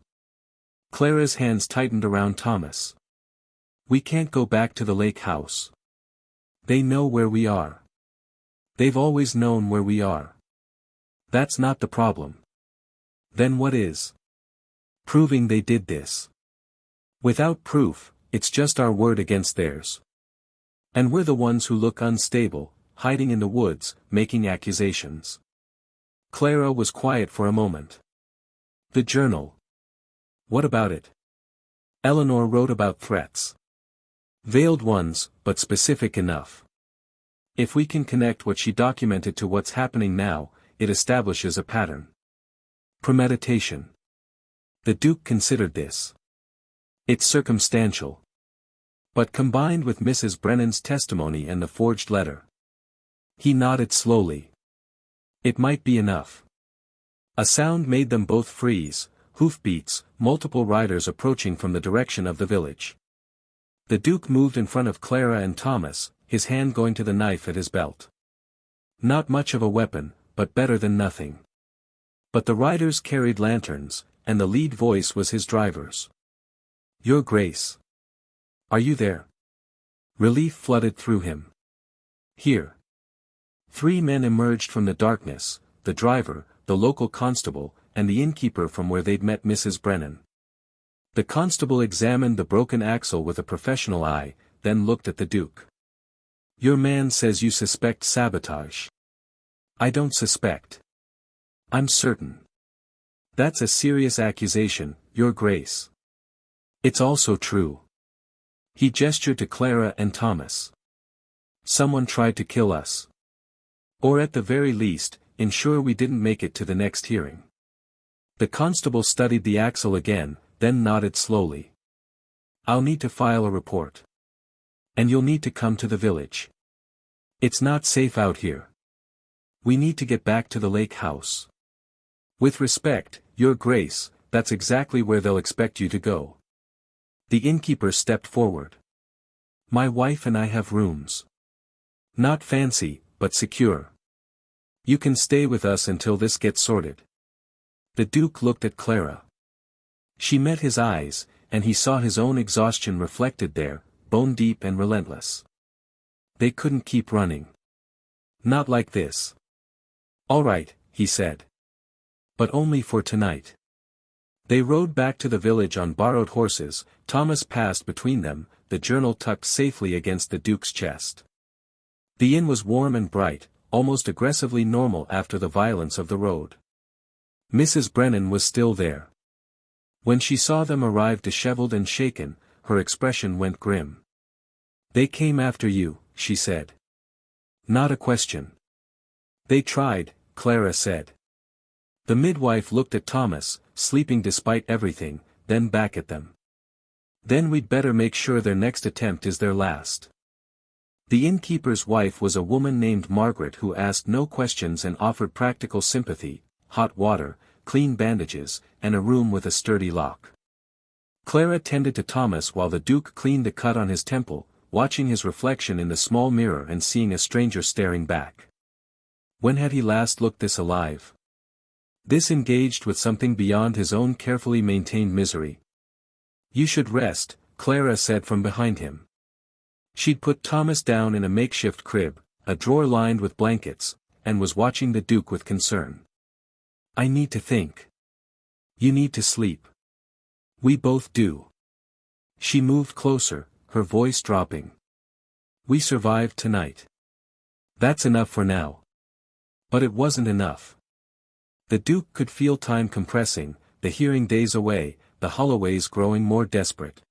Clara's hands tightened around Thomas. We can't go back to the lake house. They know where we are. They've always known where we are. That's not the problem. Then what is? Proving they did this. Without proof, it's just our word against theirs. And we're the ones who look unstable, hiding in the woods, making accusations. Clara was quiet for a moment. The journal. What about it? Eleanor wrote about threats. Veiled ones, but specific enough. If we can connect what she documented to what's happening now, it establishes a pattern. Premeditation. The Duke considered this. It's circumstantial. But combined with Mrs. Brennan's testimony and the forged letter. He nodded slowly. It might be enough. A sound made them both freeze, hoofbeats, multiple riders approaching from the direction of the village. The Duke moved in front of Clara and Thomas, his hand going to the knife at his belt. Not much of a weapon, but better than nothing. But the riders carried lanterns, and the lead voice was his driver's. Your Grace. Are you there? Relief flooded through him. Here. 3 men emerged from the darkness, the driver, the local constable, and the innkeeper from where they'd met Mrs. Brennan. The constable examined the broken axle with a professional eye, then looked at the Duke. Your man says you suspect sabotage. I don't suspect. I'm certain. That's a serious accusation, Your Grace. It's also true. He gestured to Clara and Thomas. Someone tried to kill us. Or at the very least, ensure we didn't make it to the next hearing. The constable studied the axle again, then nodded slowly. I'll need to file a report. And you'll need to come to the village. It's not safe out here. We need to get back to the lake house. With respect, Your Grace, that's exactly where they'll expect you to go. The innkeeper stepped forward. My wife and I have rooms. Not fancy, but secure. You can stay with us until this gets sorted. The Duke looked at Clara. She met his eyes, and he saw his own exhaustion reflected there, bone deep and relentless. They couldn't keep running. Not like this. All right, he said. But only for tonight. They rode back to the village on borrowed horses. Thomas passed between them, the journal tucked safely against the Duke's chest. The inn was warm and bright, almost aggressively normal after the violence of the road. Mrs. Brennan was still there. When she saw them arrive disheveled and shaken, her expression went grim. They came after you, she said. Not a question. They tried, Clara said. The midwife looked at Thomas, sleeping despite everything, then back at them. Then we'd better make sure their next attempt is their last. The innkeeper's wife was a woman named Margaret who asked no questions and offered practical sympathy, hot water, clean bandages, and a room with a sturdy lock. Clara tended to Thomas while the Duke cleaned the cut on his temple, watching his reflection in the small mirror and seeing a stranger staring back. When had he last looked this alive? This engaged with something beyond his own carefully maintained misery. You should rest, Clara said from behind him. She'd put Thomas down in a makeshift crib, a drawer lined with blankets, and was watching the Duke with concern. I need to think. You need to sleep. We both do. She moved closer, her voice dropping. We survived tonight. That's enough for now. But it wasn't enough. The Duke could feel time compressing, the hearing days away, the Holloways growing more desperate.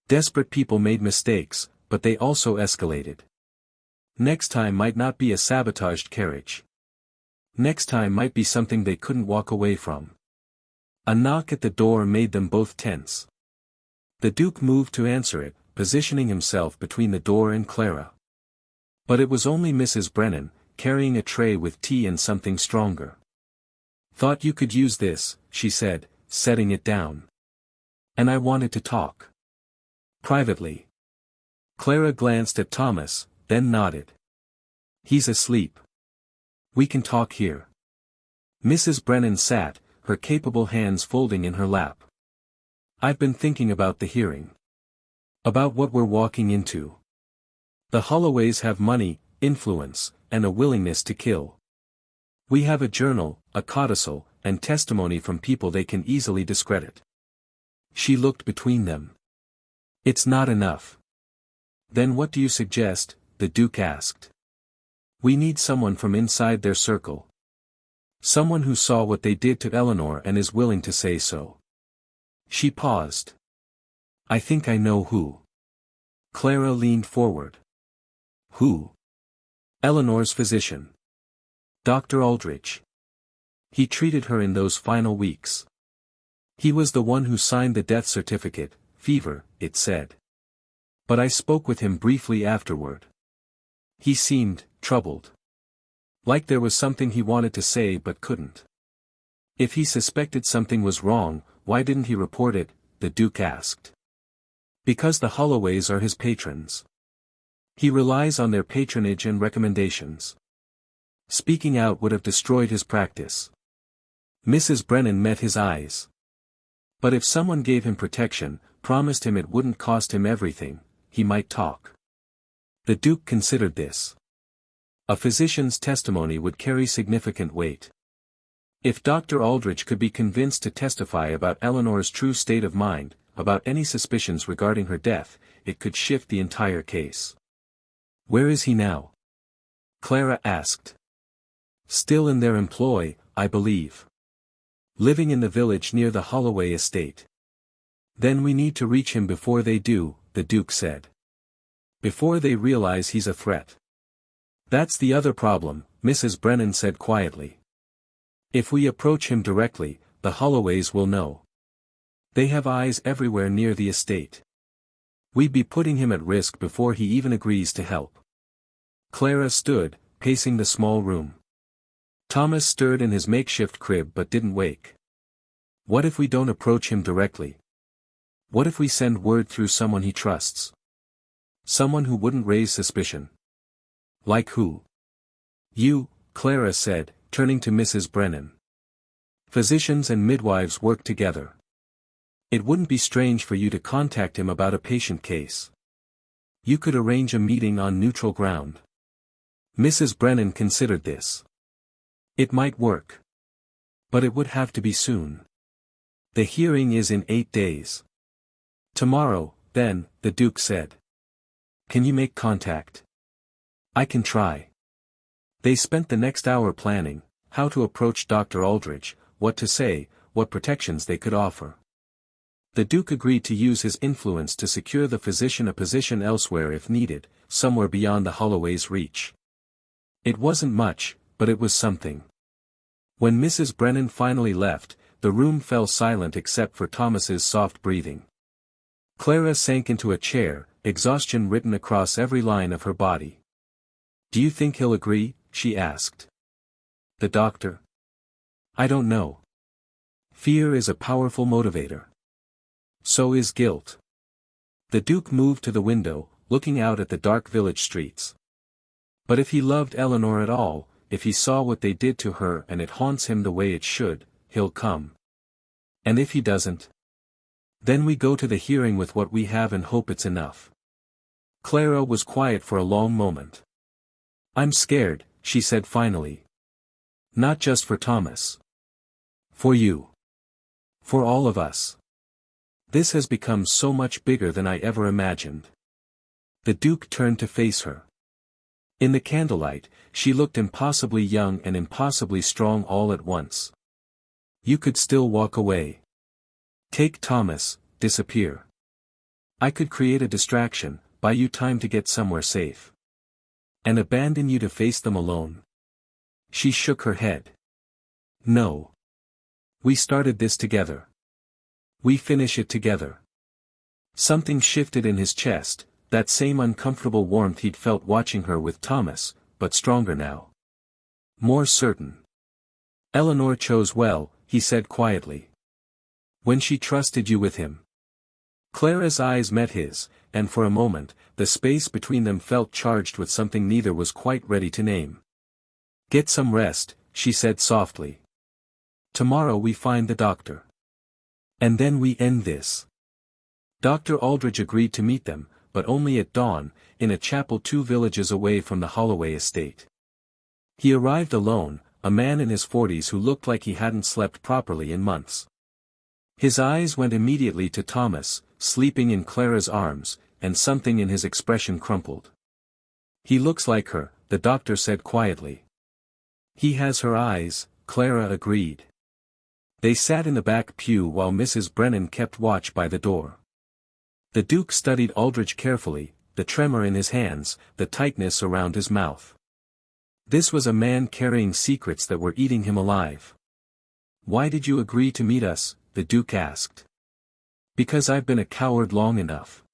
Desperate people made mistakes, but they also escalated. Next time might not be a sabotaged carriage. Next time might be something they couldn't walk away from. A knock at the door made them both tense. The Duke moved to answer it, positioning himself between the door and Clara. But it was only Mrs. Brennan, carrying a tray with tea and something stronger. "Thought you could use this," she said, setting it down. "And I wanted to talk. Privately." Clara glanced at Thomas, then nodded. "He's asleep. We can talk here." Mrs. Brennan sat, her capable hands folding in her lap. "I've been thinking about the hearing. About what we're walking into. The Holloways have money, influence, and a willingness to kill. We have a journal, a codicil, and testimony from people they can easily discredit." She looked between them. "It's not enough." "Then what do you suggest?" the Duke asked. "We need someone from inside their circle. Someone who saw what they did to Eleanor and is willing to say so." She paused. "I think I know who." Clara leaned forward. "Who?" "Eleanor's physician. Dr. Aldrich. He treated her in those final weeks. He was the one who signed the death certificate. Fever, it said. But I spoke with him briefly afterward. He seemed troubled. Like there was something he wanted to say but couldn't. If he suspected something was wrong, why didn't he report it?" the Duke asked. "Because the Holloways are his patrons. He relies on their patronage and recommendations. Speaking out would have destroyed his practice." Mrs. Brennan met his eyes. "But if someone gave him protection, promised him it wouldn't cost him everything, he might talk." The Duke considered this. A physician's testimony would carry significant weight. If Dr. Aldrich could be convinced to testify about Eleanor's true state of mind, about any suspicions regarding her death, it could shift the entire case. "Where is he now?" Clara asked. "Still in their employ, I believe. Living in the village near the Holloway estate." "Then we need to reach him before they do," the Duke said. "Before they realize he's a threat." "That's the other problem," Mrs. Brennan said quietly. "If we approach him directly, the Holloways will know. They have eyes everywhere near the estate. We'd be putting him at risk before he even agrees to help." Clara stood, pacing the small room. Thomas stirred in his makeshift crib but didn't wake. "What if we don't approach him directly? What if we send word through someone he trusts? Someone who wouldn't raise suspicion." "Like who?" "You," Clara said, turning to Mrs. Brennan. "Physicians and midwives work together. It wouldn't be strange for you to contact him about a patient case. You could arrange a meeting on neutral ground." Mrs. Brennan considered this. "It might work. But it would have to be soon. The hearing is in 8 days. Tomorrow, then," the Duke said. "Can you make contact?" "I can try." They spent the next hour planning how to approach Dr. Aldrich, what to say, what protections they could offer. The Duke agreed to use his influence to secure the physician a position elsewhere if needed, somewhere beyond the Holloway's reach. It wasn't much, but it was something. When Mrs. Brennan finally left, the room fell silent except for Thomas's soft breathing. Clara sank into a chair, exhaustion written across every line of her body. "Do you think he'll agree?" she asked. "The doctor?" "I don't know. Fear is a powerful motivator. So is guilt." The Duke moved to the window, looking out at the dark village streets. "But if he loved Eleanor at all, if he saw what they did to her and it haunts him the way it should, he'll come. And if he doesn't? Then we go to the hearing with what we have and hope it's enough." Clara was quiet for a long moment. "I'm scared," she said finally. "Not just for Thomas. For you. For all of us. This has become so much bigger than I ever imagined." The Duke turned to face her. In the candlelight, she looked impossibly young and impossibly strong all at once. "You could still walk away. Take Thomas, disappear. I could create a distraction, buy you time to get somewhere safe. And abandon you to face them alone." She shook her head. "No. We started this together. We finish it together. Something shifted in his chest, that same uncomfortable warmth he'd felt watching her with Thomas, but stronger now. More certain. Eleanor chose well, he said quietly. When she trusted you with him. Clara's eyes met his, and for a moment, the space between them felt charged with something neither was quite ready to name. Get some rest, she said softly. Tomorrow we find the doctor. And then we end this. Dr. Aldridge agreed to meet them, but only at dawn, in a chapel 2 villages away from the Holloway estate. He arrived alone, a man in his 40s who looked like he hadn't slept properly in months. His eyes went immediately to Thomas, sleeping in Clara's arms, and something in his expression crumpled. He looks like her, the doctor said quietly. He has her eyes, Clara agreed. They sat in the back pew while Mrs. Brennan kept watch by the door. The Duke studied Aldridge carefully, the tremor in his hands, the tightness around his mouth. This was a man carrying secrets that were eating him alive. Why did you agree to meet us? The Duke asked. Because I've been a coward long enough.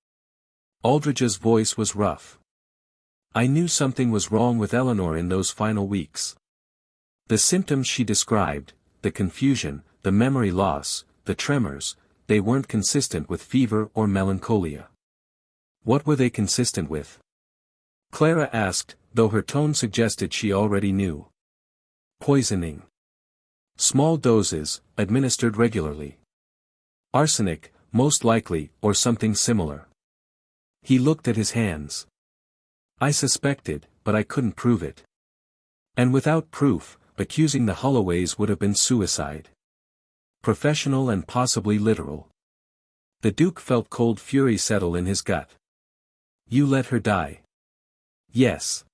Aldridge's voice was rough. I knew something was wrong with Eleanor in those final weeks. The symptoms she described, the confusion, the memory loss, the tremors, they weren't consistent with fever or melancholia. What were they consistent with? Clara asked, though her tone suggested she already knew. Poisoning. Small doses, administered regularly. Arsenic, most likely, or something similar. He looked at his hands. I suspected, but I couldn't prove it. And without proof, accusing the Holloways would have been suicide. Professional and possibly literal. The Duke felt cold fury settle in his gut. You let her die. Yes.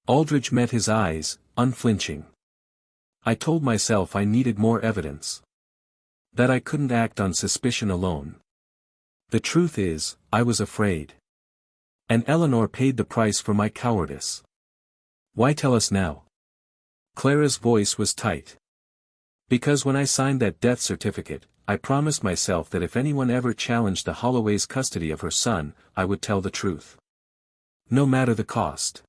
Aldridge met his eyes, unflinching. I told myself I needed more evidence. That I couldn't act on suspicion alone. The truth is, I was afraid. And Eleanor paid the price for my cowardice. Why tell us now? Clara's voice was tight. Because when I signed that death certificate, I promised myself that if anyone ever challenged the Holloway's custody of her son, I would tell the truth. No matter the cost.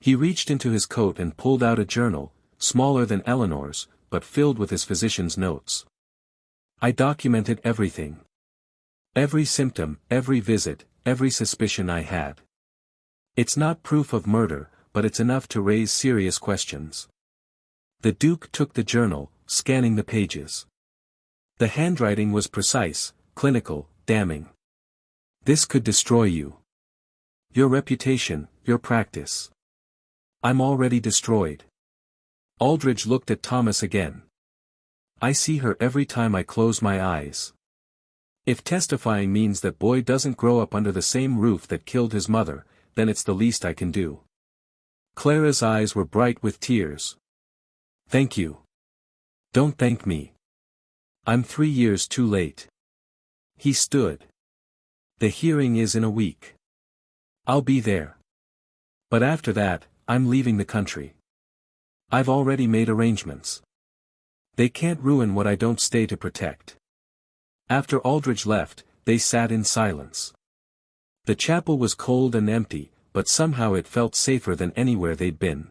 He reached into his coat and pulled out a journal, smaller than Eleanor's, but filled with his physician's notes. I documented everything. Every symptom, every visit, every suspicion I had. It's not proof of murder, but it's enough to raise serious questions. The Duke took the journal, scanning the pages. The handwriting was precise, clinical, damning. This could destroy you. Your reputation, your practice. I'm already destroyed. Aldridge looked at Thomas again. I see her every time I close my eyes. If testifying means that boy doesn't grow up under the same roof that killed his mother, then it's the least I can do. Clara's eyes were bright with tears. Thank you. Don't thank me. I'm 3 years too late. He stood. The hearing is in a week. I'll be there. But after that, I'm leaving the country. I've already made arrangements. They can't ruin what I don't stay to protect. After Aldridge left, they sat in silence. The chapel was cold and empty, but somehow it felt safer than anywhere they'd been.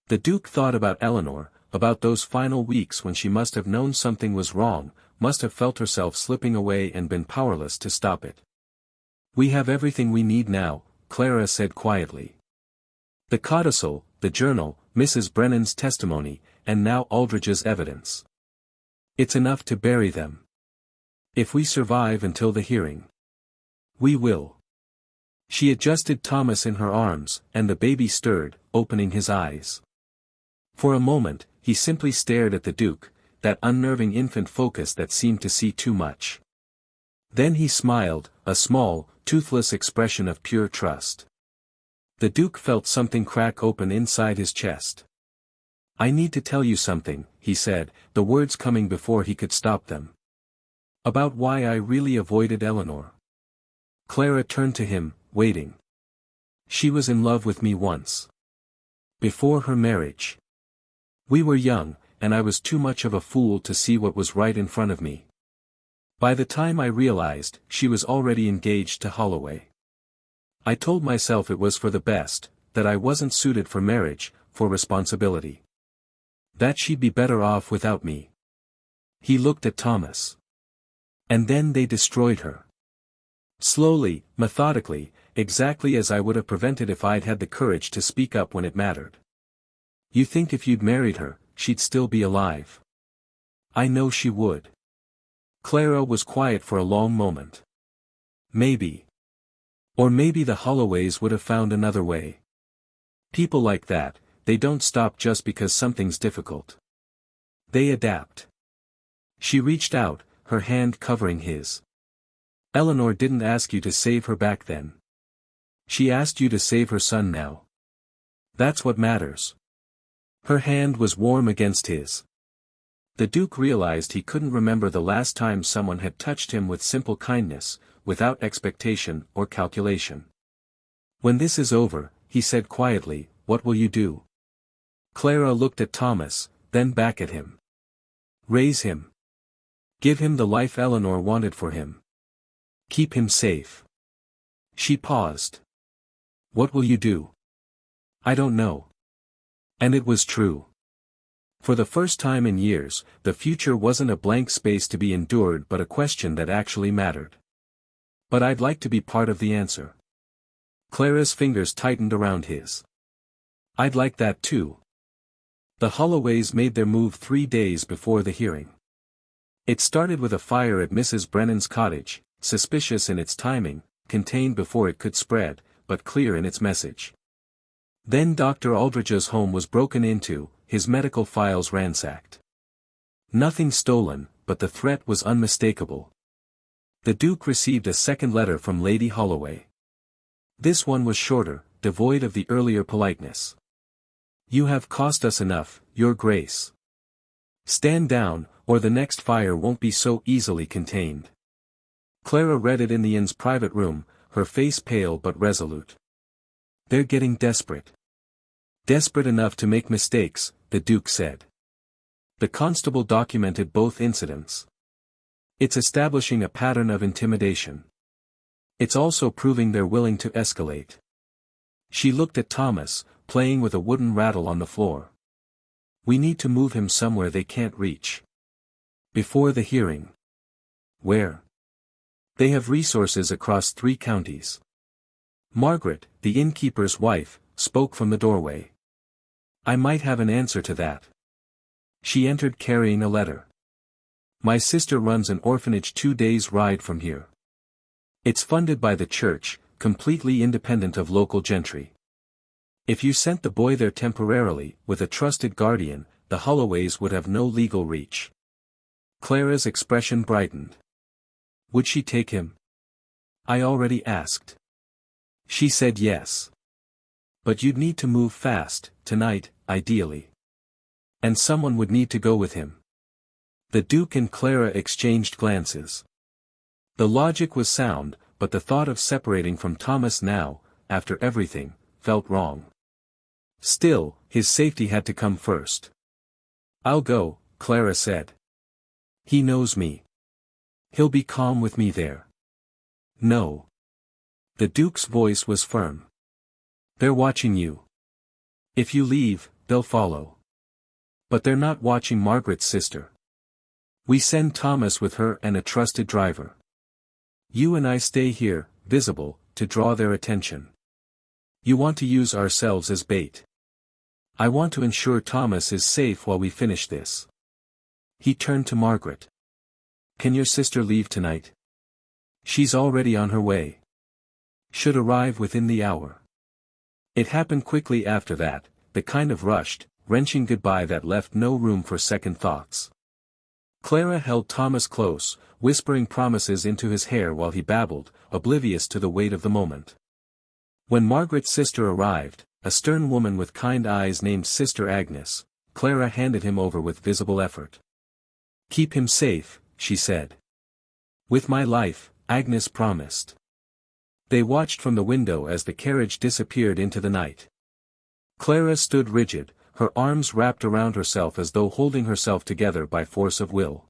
The Duke thought about Eleanor, about those final weeks when she must have known something was wrong, must have felt herself slipping away and been powerless to stop it. We have everything we need now, Clara said quietly. The codicil, the journal, Mrs. Brennan's testimony, and now Aldridge's evidence. It's enough to bury them. If we survive until the hearing. We will. She adjusted Thomas in her arms, and the baby stirred, opening his eyes. For a moment, he simply stared at the Duke, that unnerving infant focus that seemed to see too much. Then he smiled, a small, toothless expression of pure trust. The Duke felt something crack open inside his chest. I need to tell you something, he said, the words coming before he could stop them. About why I really avoided Eleanor. Clara turned to him, waiting. She was in love with me once. Before her marriage. We were young, and I was too much of a fool to see what was right in front of me. By the time I realized, she was already engaged to Holloway. I told myself it was for the best, that I wasn't suited for marriage, for responsibility. That she'd be better off without me. He looked at Thomas. And then they destroyed her. Slowly, methodically, exactly as I would have prevented if I'd had the courage to speak up when it mattered. You think if you'd married her, she'd still be alive? I know she would. Clara was quiet for a long moment. Maybe. Or maybe the Holloways would have found another way. People like that, they don't stop just because something's difficult. They adapt. She reached out, her hand covering his. Eleanor didn't ask you to save her back then. She asked you to save her son now. That's what matters. Her hand was warm against his. The Duke realized he couldn't remember the last time someone had touched him with simple kindness, without expectation or calculation. When this is over, he said quietly, what will you do? Clara looked at Thomas, then back at him. Raise him. Give him the life Eleanor wanted for him. Keep him safe. She paused. What will you do? I don't know. And it was true. For the first time in years, the future wasn't a blank space to be endured but a question that actually mattered. But I'd like to be part of the answer. Clara's fingers tightened around his. I'd like that too. The Holloways made their move 3 days before the hearing. It started with a fire at Mrs. Brennan's cottage, suspicious in its timing, contained before it could spread, but clear in its message. Then Dr. Aldridge's home was broken into, his medical files ransacked. Nothing stolen, but the threat was unmistakable. The Duke received a second letter from Lady Holloway. This one was shorter, devoid of the earlier politeness. You have cost us enough, Your Grace. Stand down, or the next fire won't be so easily contained. Clara read it in the inn's private room, her face pale but resolute. They're getting desperate. Desperate enough to make mistakes, the Duke said. The constable documented both incidents. It's establishing a pattern of intimidation. It's also proving they're willing to escalate. She looked at Thomas, playing with a wooden rattle on the floor. We need to move him somewhere they can't reach. Before the hearing. Where? They have resources across 3 counties. Margaret, the innkeeper's wife, spoke from the doorway. I might have an answer to that. She entered carrying a letter. My sister runs an orphanage 2 days' ride from here. It's funded by the church, completely independent of local gentry. If you sent the boy there temporarily, with a trusted guardian, the Holloways would have no legal reach. Clara's expression brightened. Would she take him? I already asked. She said yes. But you'd need to move fast, tonight, ideally. And someone would need to go with him. The Duke and Clara exchanged glances. The logic was sound, but the thought of separating from Thomas now, after everything, felt wrong. Still, his safety had to come first. I'll go, Clara said. He knows me. He'll be calm with me there. No. The Duke's voice was firm. They're watching you. If you leave, they'll follow. But they're not watching Margaret's sister. We send Thomas with her and a trusted driver. You and I stay here, visible, to draw their attention. You want to use ourselves as bait. I want to ensure Thomas is safe while we finish this. He turned to Margaret. Can your sister leave tonight? She's already on her way. Should arrive within the hour. It happened quickly after that, the kind of rushed, wrenching goodbye that left no room for second thoughts. Clara held Thomas close, whispering promises into his hair while he babbled, oblivious to the weight of the moment. When Margaret's sister arrived, a stern woman with kind eyes named Sister Agnes, Clara handed him over with visible effort. Keep him safe, she said. With my life, Agnes promised. They watched from the window as the carriage disappeared into the night. Clara stood rigid, her arms wrapped around herself as though holding herself together by force of will.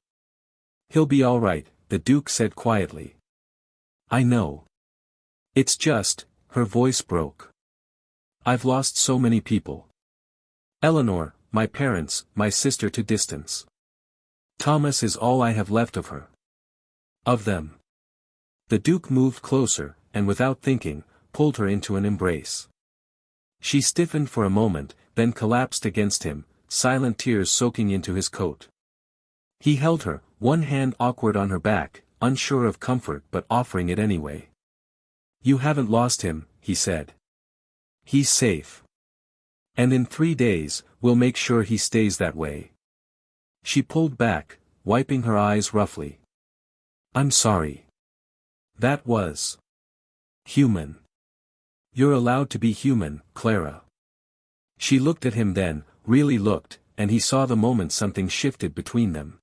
He'll be all right, the Duke said quietly. I know. It's just, her voice broke. I've lost so many people. Eleanor, my parents, my sister to distance. Thomas is all I have left of her. Of them. The Duke moved closer, and without thinking, pulled her into an embrace. She stiffened for a moment, then collapsed against him, silent tears soaking into his coat. He held her, one hand awkward on her back, unsure of comfort but offering it anyway. You haven't lost him, he said. He's safe. And in 3 days, we'll make sure he stays that way. She pulled back, wiping her eyes roughly. I'm sorry. That was human. You're allowed to be human, Clara. She looked at him then, really looked, and he saw the moment something shifted between them.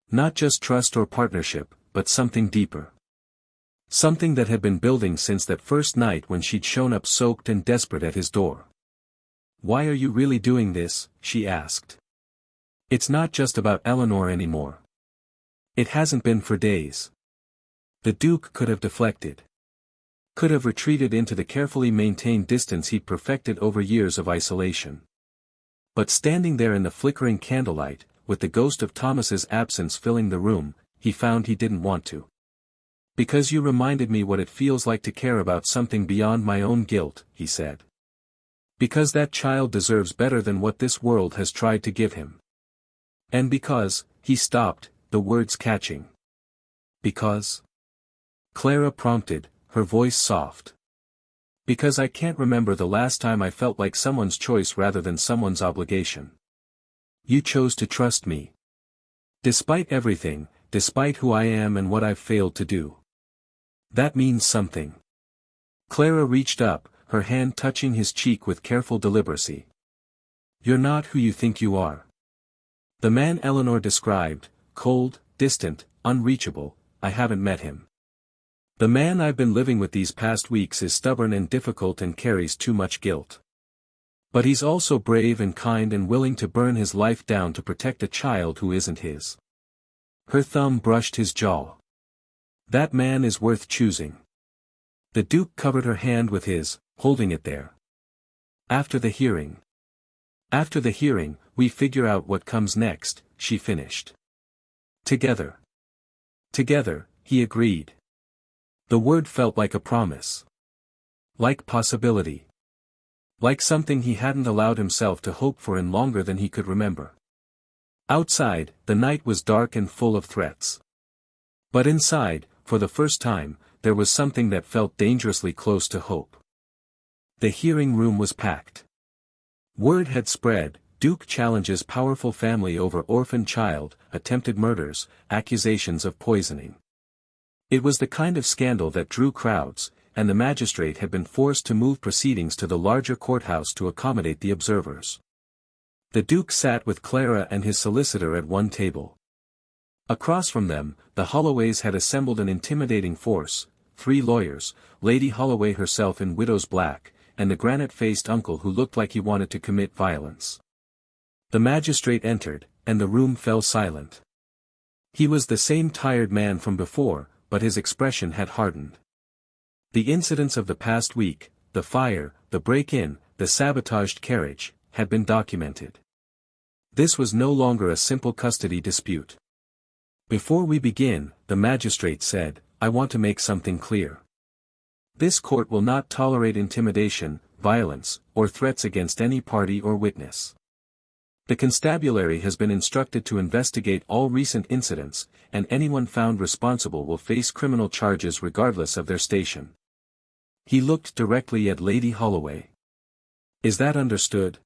Not just trust or partnership, but something deeper. Something that had been building since that first night when she'd shown up soaked and desperate at his door. Why are you really doing this? She asked. It's not just about Eleanor anymore. It hasn't been for days. The Duke could have deflected. Could have retreated into the carefully maintained distance he'd perfected over years of isolation. But standing there in the flickering candlelight, with the ghost of Thomas's absence filling the room, he found he didn't want to. Because you reminded me what it feels like to care about something beyond my own guilt, he said. Because that child deserves better than what this world has tried to give him. And because, he stopped, the words catching. Because? Clara prompted, her voice soft. Because I can't remember the last time I felt like someone's choice rather than someone's obligation. You chose to trust me. Despite everything, despite who I am and what I've failed to do. That means something. Clara reached up, her hand touching his cheek with careful deliberacy. You're not who you think you are. The man Eleanor described, cold, distant, unreachable, I haven't met him. The man I've been living with these past weeks is stubborn and difficult and carries too much guilt. But he's also brave and kind and willing to burn his life down to protect a child who isn't his. Her thumb brushed his jaw. That man is worth choosing. The Duke covered her hand with his, holding it there. After the hearing. After the hearing, we figure out what comes next, she finished. Together. Together, he agreed. The word felt like a promise. Like possibility. Like something he hadn't allowed himself to hope for in longer than he could remember. Outside, the night was dark and full of threats. But inside, for the first time, there was something that felt dangerously close to hope. The hearing room was packed. Word had spread, Duke challenges powerful family over orphan child, attempted murders, accusations of poisoning. It was the kind of scandal that drew crowds, and the magistrate had been forced to move proceedings to the larger courthouse to accommodate the observers. The Duke sat with Clara and his solicitor at one table. Across from them, the Holloways had assembled an intimidating force, 3 lawyers, Lady Holloway herself in widow's black, and the granite-faced uncle who looked like he wanted to commit violence. The magistrate entered, and the room fell silent. He was the same tired man from before, but his expression had hardened. The incidents of the past week, the fire, the break-in, the sabotaged carriage, had been documented. This was no longer a simple custody dispute. Before we begin, the magistrate said, I want to make something clear. This court will not tolerate intimidation, violence, or threats against any party or witness. The constabulary has been instructed to investigate all recent incidents, and anyone found responsible will face criminal charges regardless of their station. He looked directly at Lady Holloway. Is that understood?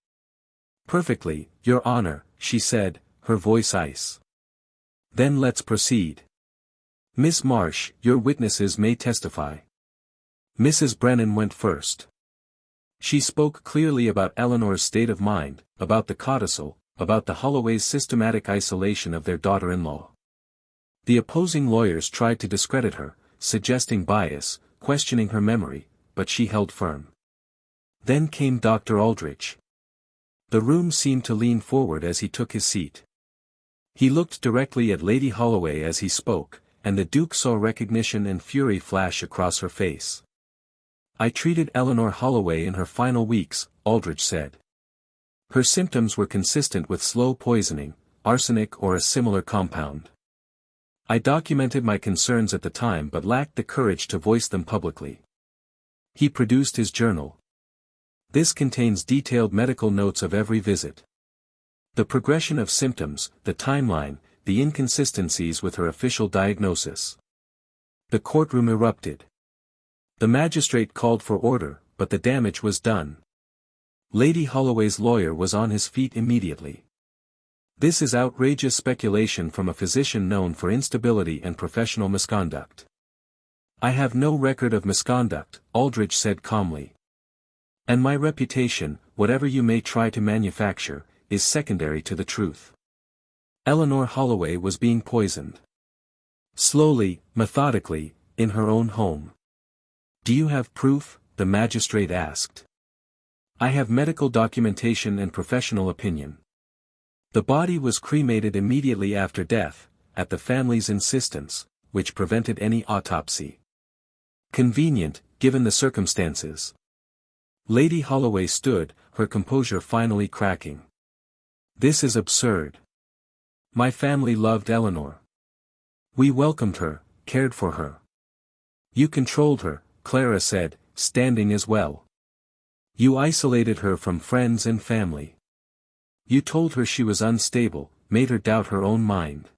Perfectly, Your Honor, she said, her voice ice. Then let's proceed. Miss Marsh, your witnesses may testify. Mrs. Brennan went first. She spoke clearly about Eleanor's state of mind, about the codicil, about the Holloways' systematic isolation of their daughter-in-law. The opposing lawyers tried to discredit her, suggesting bias, questioning her memory, but she held firm. Then came Dr. Aldrich. The room seemed to lean forward as he took his seat. He looked directly at Lady Holloway as he spoke, and the Duke saw recognition and fury flash across her face. "I treated Eleanor Holloway in her final weeks," Aldrich said. "Her symptoms were consistent with slow poisoning, arsenic or a similar compound. I documented my concerns at the time but lacked the courage to voice them publicly." He produced his journal. This contains detailed medical notes of every visit. The progression of symptoms, the timeline, the inconsistencies with her official diagnosis. The courtroom erupted. The magistrate called for order, but the damage was done. Lady Holloway's lawyer was on his feet immediately. "This is outrageous speculation from a physician known for instability and professional misconduct." "I have no record of misconduct," Aldrich said calmly. "And my reputation, whatever you may try to manufacture, is secondary to the truth. Eleanor Holloway was being poisoned. Slowly, methodically, in her own home." "Do you have proof?" the magistrate asked. "I have medical documentation and professional opinion. The body was cremated immediately after death, at the family's insistence, which prevented any autopsy. Convenient, given the circumstances." Lady Holloway stood, her composure finally cracking. "This is absurd. My family loved Eleanor. We welcomed her, cared for her." "You controlled her," Clara said, standing as well. "You isolated her from friends and family. You told her she was unstable, made her doubt her own mind.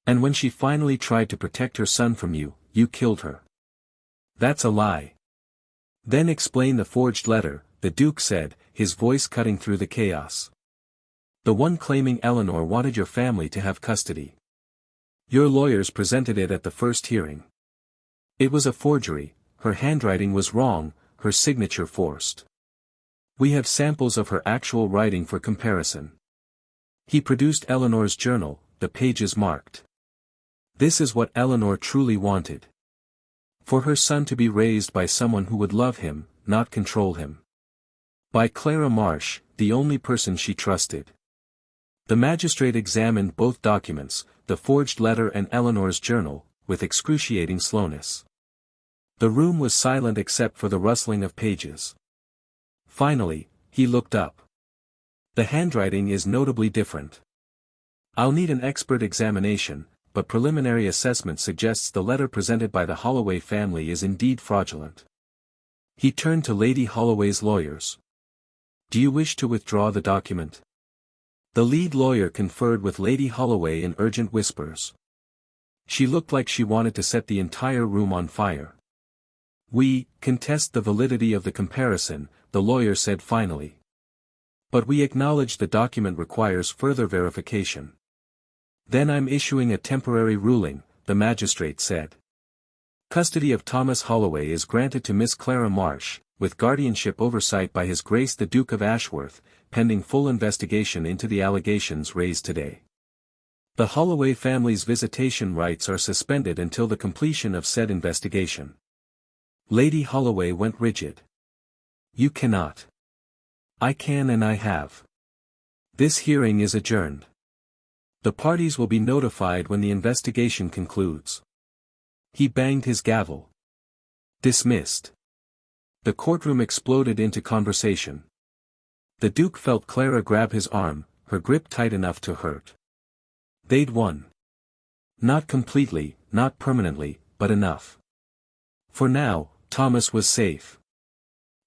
And when she finally tried to protect her son from you, you killed her." "That's a lie." "Then explain the forged letter," the Duke said, his voice cutting through the chaos. "The one claiming Eleanor wanted your family to have custody. Your lawyers presented it at the first hearing. It was a forgery, her handwriting was wrong, her signature forced. We have samples of her actual writing for comparison." He produced Eleanor's journal, the pages marked. "This is what Eleanor truly wanted. For her son to be raised by someone who would love him, not control him. By Clara Marsh, the only person she trusted." The magistrate examined both documents, the forged letter and Eleanor's journal, with excruciating slowness. The room was silent except for the rustling of pages. Finally, he looked up. "The handwriting is notably different. I'll need an expert examination, but preliminary assessment suggests the letter presented by the Holloway family is indeed fraudulent." He turned to Lady Holloway's lawyers. "Do you wish to withdraw the document?" The lead lawyer conferred with Lady Holloway in urgent whispers. She looked like she wanted to set the entire room on fire. "We contest the validity of the comparison," the lawyer said finally. "But we acknowledge the document requires further verification." "Then I'm issuing a temporary ruling," the magistrate said. "Custody of Thomas Holloway is granted to Miss Clara Marsh, with guardianship oversight by His Grace the Duke of Ashworth, pending full investigation into the allegations raised today. The Holloway family's visitation rights are suspended until the completion of said investigation." Lady Holloway went rigid. "You cannot." "I can and I have. This hearing is adjourned. The parties will be notified when the investigation concludes." He banged his gavel. "Dismissed." The courtroom exploded into conversation. The Duke felt Clara grab his arm, her grip tight enough to hurt. They'd won. Not completely, not permanently, but enough. For now, Thomas was safe.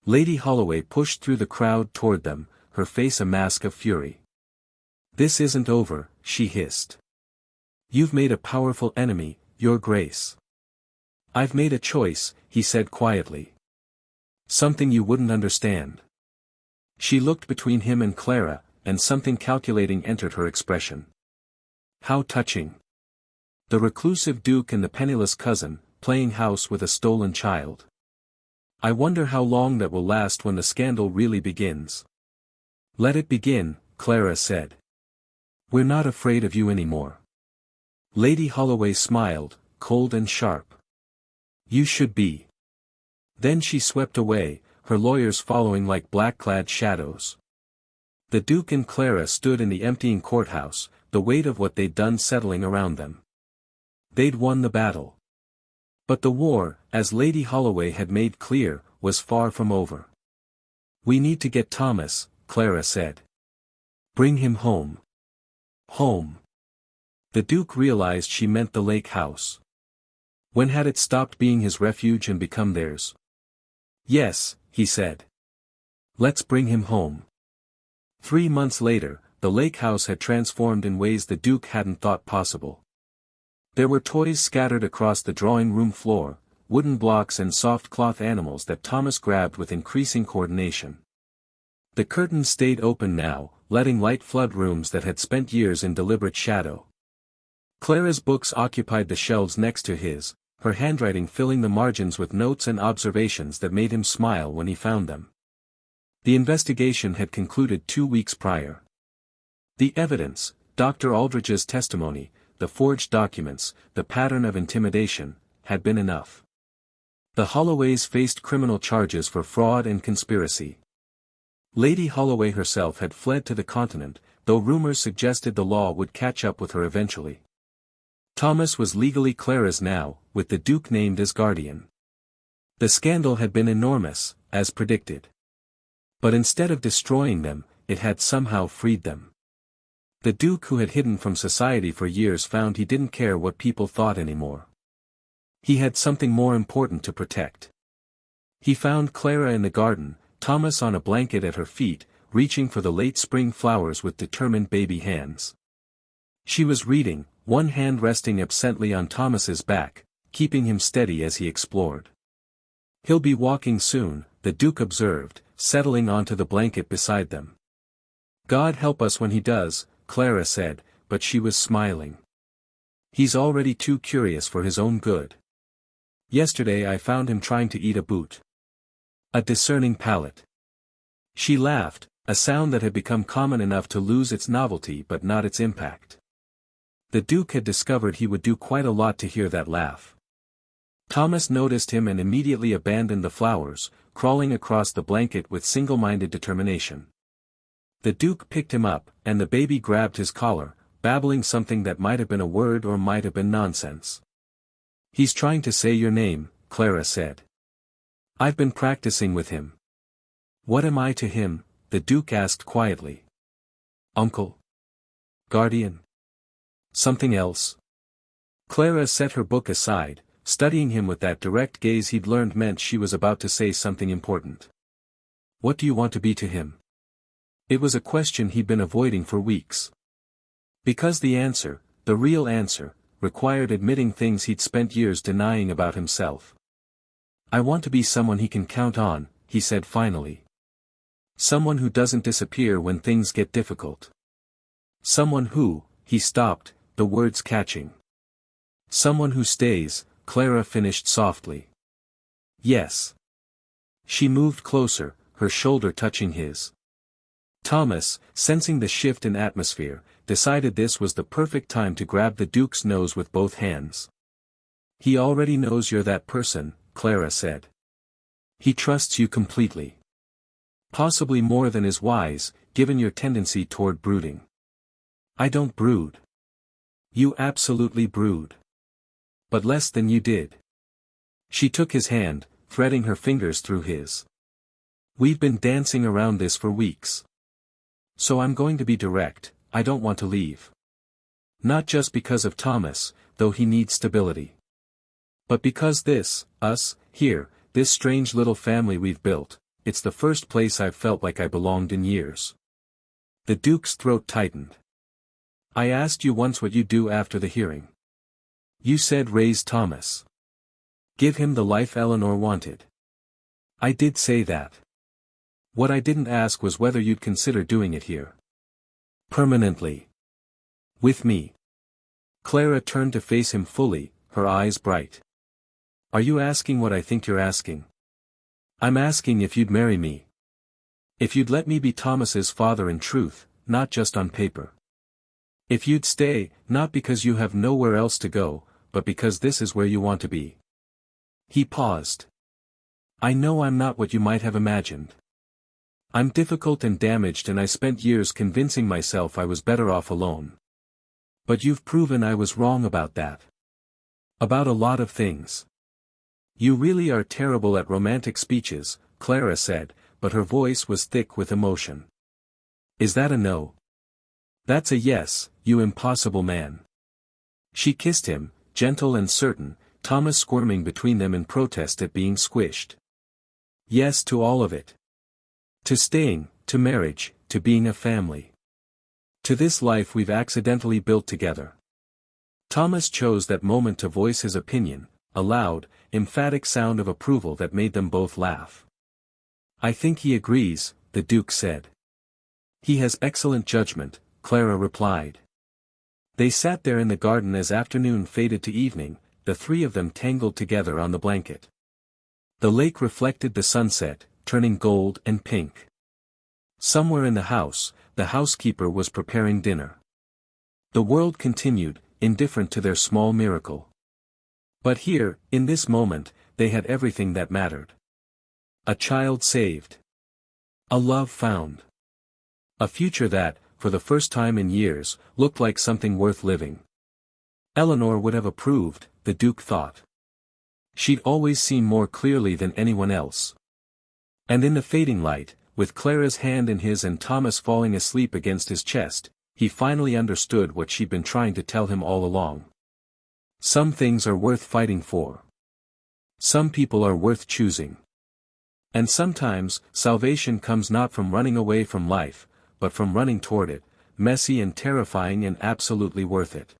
Lady Holloway pushed through the crowd toward them, her face a mask of fury. "This isn't over," she hissed. "You've made a powerful enemy, Your Grace." "I've made a choice," he said quietly. "Something you wouldn't understand." She looked between him and Clara, and something calculating entered her expression. How touching. The reclusive Duke and the penniless cousin, playing house with a stolen child. "I wonder how long that will last when the scandal really begins." "Let it begin," Clara said. "We're not afraid of you anymore." Lady Holloway smiled, cold and sharp. "You should be." Then she swept away, her lawyers following like black-clad shadows. The Duke and Clara stood in the emptying courthouse, the weight of what they'd done settling around them. They'd won the battle. But the war, as Lady Holloway had made clear, was far from over. "We need to get Thomas," Clara said. "Bring him home." Home. The Duke realized she meant the lake house. When had it stopped being his refuge and become theirs? "Yes," he said. "Let's bring him home." 3 months later, the lake house had transformed in ways the Duke hadn't thought possible. There were toys scattered across the drawing-room floor, wooden blocks and soft cloth animals that Thomas grabbed with increasing coordination. The curtains stayed open now, letting light flood rooms that had spent years in deliberate shadow. Clara's books occupied the shelves next to his, her handwriting filling the margins with notes and observations that made him smile when he found them. The investigation had concluded 2 weeks prior. The evidence, Dr. Aldridge's testimony, the forged documents, the pattern of intimidation, had been enough. The Holloways faced criminal charges for fraud and conspiracy. Lady Holloway herself had fled to the continent, though rumors suggested the law would catch up with her eventually. Thomas was legally Clara's now, with the Duke named as guardian. The scandal had been enormous, as predicted. But instead of destroying them, it had somehow freed them. The Duke, who had hidden from society for years, found he didn't care what people thought anymore. He had something more important to protect. He found Clara in the garden, Thomas on a blanket at her feet, reaching for the late spring flowers with determined baby hands. She was reading, one hand resting absently on Thomas's back, keeping him steady as he explored. "He'll be walking soon," the Duke observed, settling onto the blanket beside them. "God help us when he does," Clara said, but she was smiling. "He's already too curious for his own good. Yesterday I found him trying to eat a boot. A discerning palate." She laughed, a sound that had become common enough to lose its novelty but not its impact. The Duke had discovered he would do quite a lot to hear that laugh. Thomas noticed him and immediately abandoned the flowers, crawling across the blanket with single-minded determination. The Duke picked him up, and the baby grabbed his collar, babbling something that might have been a word or might have been nonsense. "He's trying to say your name," Clara said. "I've been practicing with him." "What am I to him?" the Duke asked quietly. "Uncle? Guardian? Something else?" Clara set her book aside, studying him with that direct gaze he'd learned meant she was about to say something important. "What do you want to be to him?" It was a question he'd been avoiding for weeks. Because the answer, the real answer, required admitting things he'd spent years denying about himself. "I want to be someone he can count on," he said finally. "Someone who doesn't disappear when things get difficult. Someone who," he stopped, the words catching. "Someone who stays," Clara finished softly. "Yes." She moved closer, her shoulder touching his. Thomas, sensing the shift in atmosphere, decided this was the perfect time to grab the Duke's nose with both hands. "He already knows you're that person," Clara said. "He trusts you completely. Possibly more than is wise, given your tendency toward brooding." "I don't brood." "You absolutely brood. But less than you did." She took his hand, threading her fingers through his. "We've been dancing around this for weeks. So I'm going to be direct, I don't want to leave. Not just because of Thomas, though he needs stability. But because us, here, this strange little family we've built, it's the first place I've felt like I belonged in years." The Duke's throat tightened. "I asked you once what you'd do after the hearing. You said raise Thomas. Give him the life Eleanor wanted." "I did say that. What I didn't ask was whether you'd consider doing it here. Permanently. With me." Clara turned to face him fully, her eyes bright. "Are you asking what I think you're asking?" "I'm asking if you'd marry me. If you'd let me be Thomas's father in truth, not just on paper. If you'd stay, not because you have nowhere else to go, but because this is where you want to be." He paused. "I know I'm not what you might have imagined. I'm difficult and damaged, and I spent years convincing myself I was better off alone. But you've proven I was wrong about that. About a lot of things. You really are terrible at romantic speeches, Clara said, but her voice was thick with emotion. Is that a no? That's a yes, you impossible man. She kissed him, gentle and certain, Thomas squirming between them in protest at being squished. Yes to all of it. To staying, to marriage, to being a family. To this life we've accidentally built together. Thomas chose that moment to voice his opinion, a loud, emphatic sound of approval that made them both laugh. I think he agrees, the Duke said. He has excellent judgment, Clara replied. They sat there in the garden as afternoon faded to evening, the three of them tangled together on the blanket. The lake reflected the sunset, turning gold and pink. Somewhere in the house, the housekeeper was preparing dinner. The world continued, indifferent to their small miracle. But here, in this moment, they had everything that mattered. A child saved. A love found. A future that, for the first time in years, looked like something worth living. Eleanor would have approved, the Duke thought. She'd always seen more clearly than anyone else. And in the fading light, with Clara's hand in his and Thomas falling asleep against his chest, he finally understood what she'd been trying to tell him all along. Some things are worth fighting for. Some people are worth choosing. And sometimes, salvation comes not from running away from life, but from running toward it, messy and terrifying and absolutely worth it.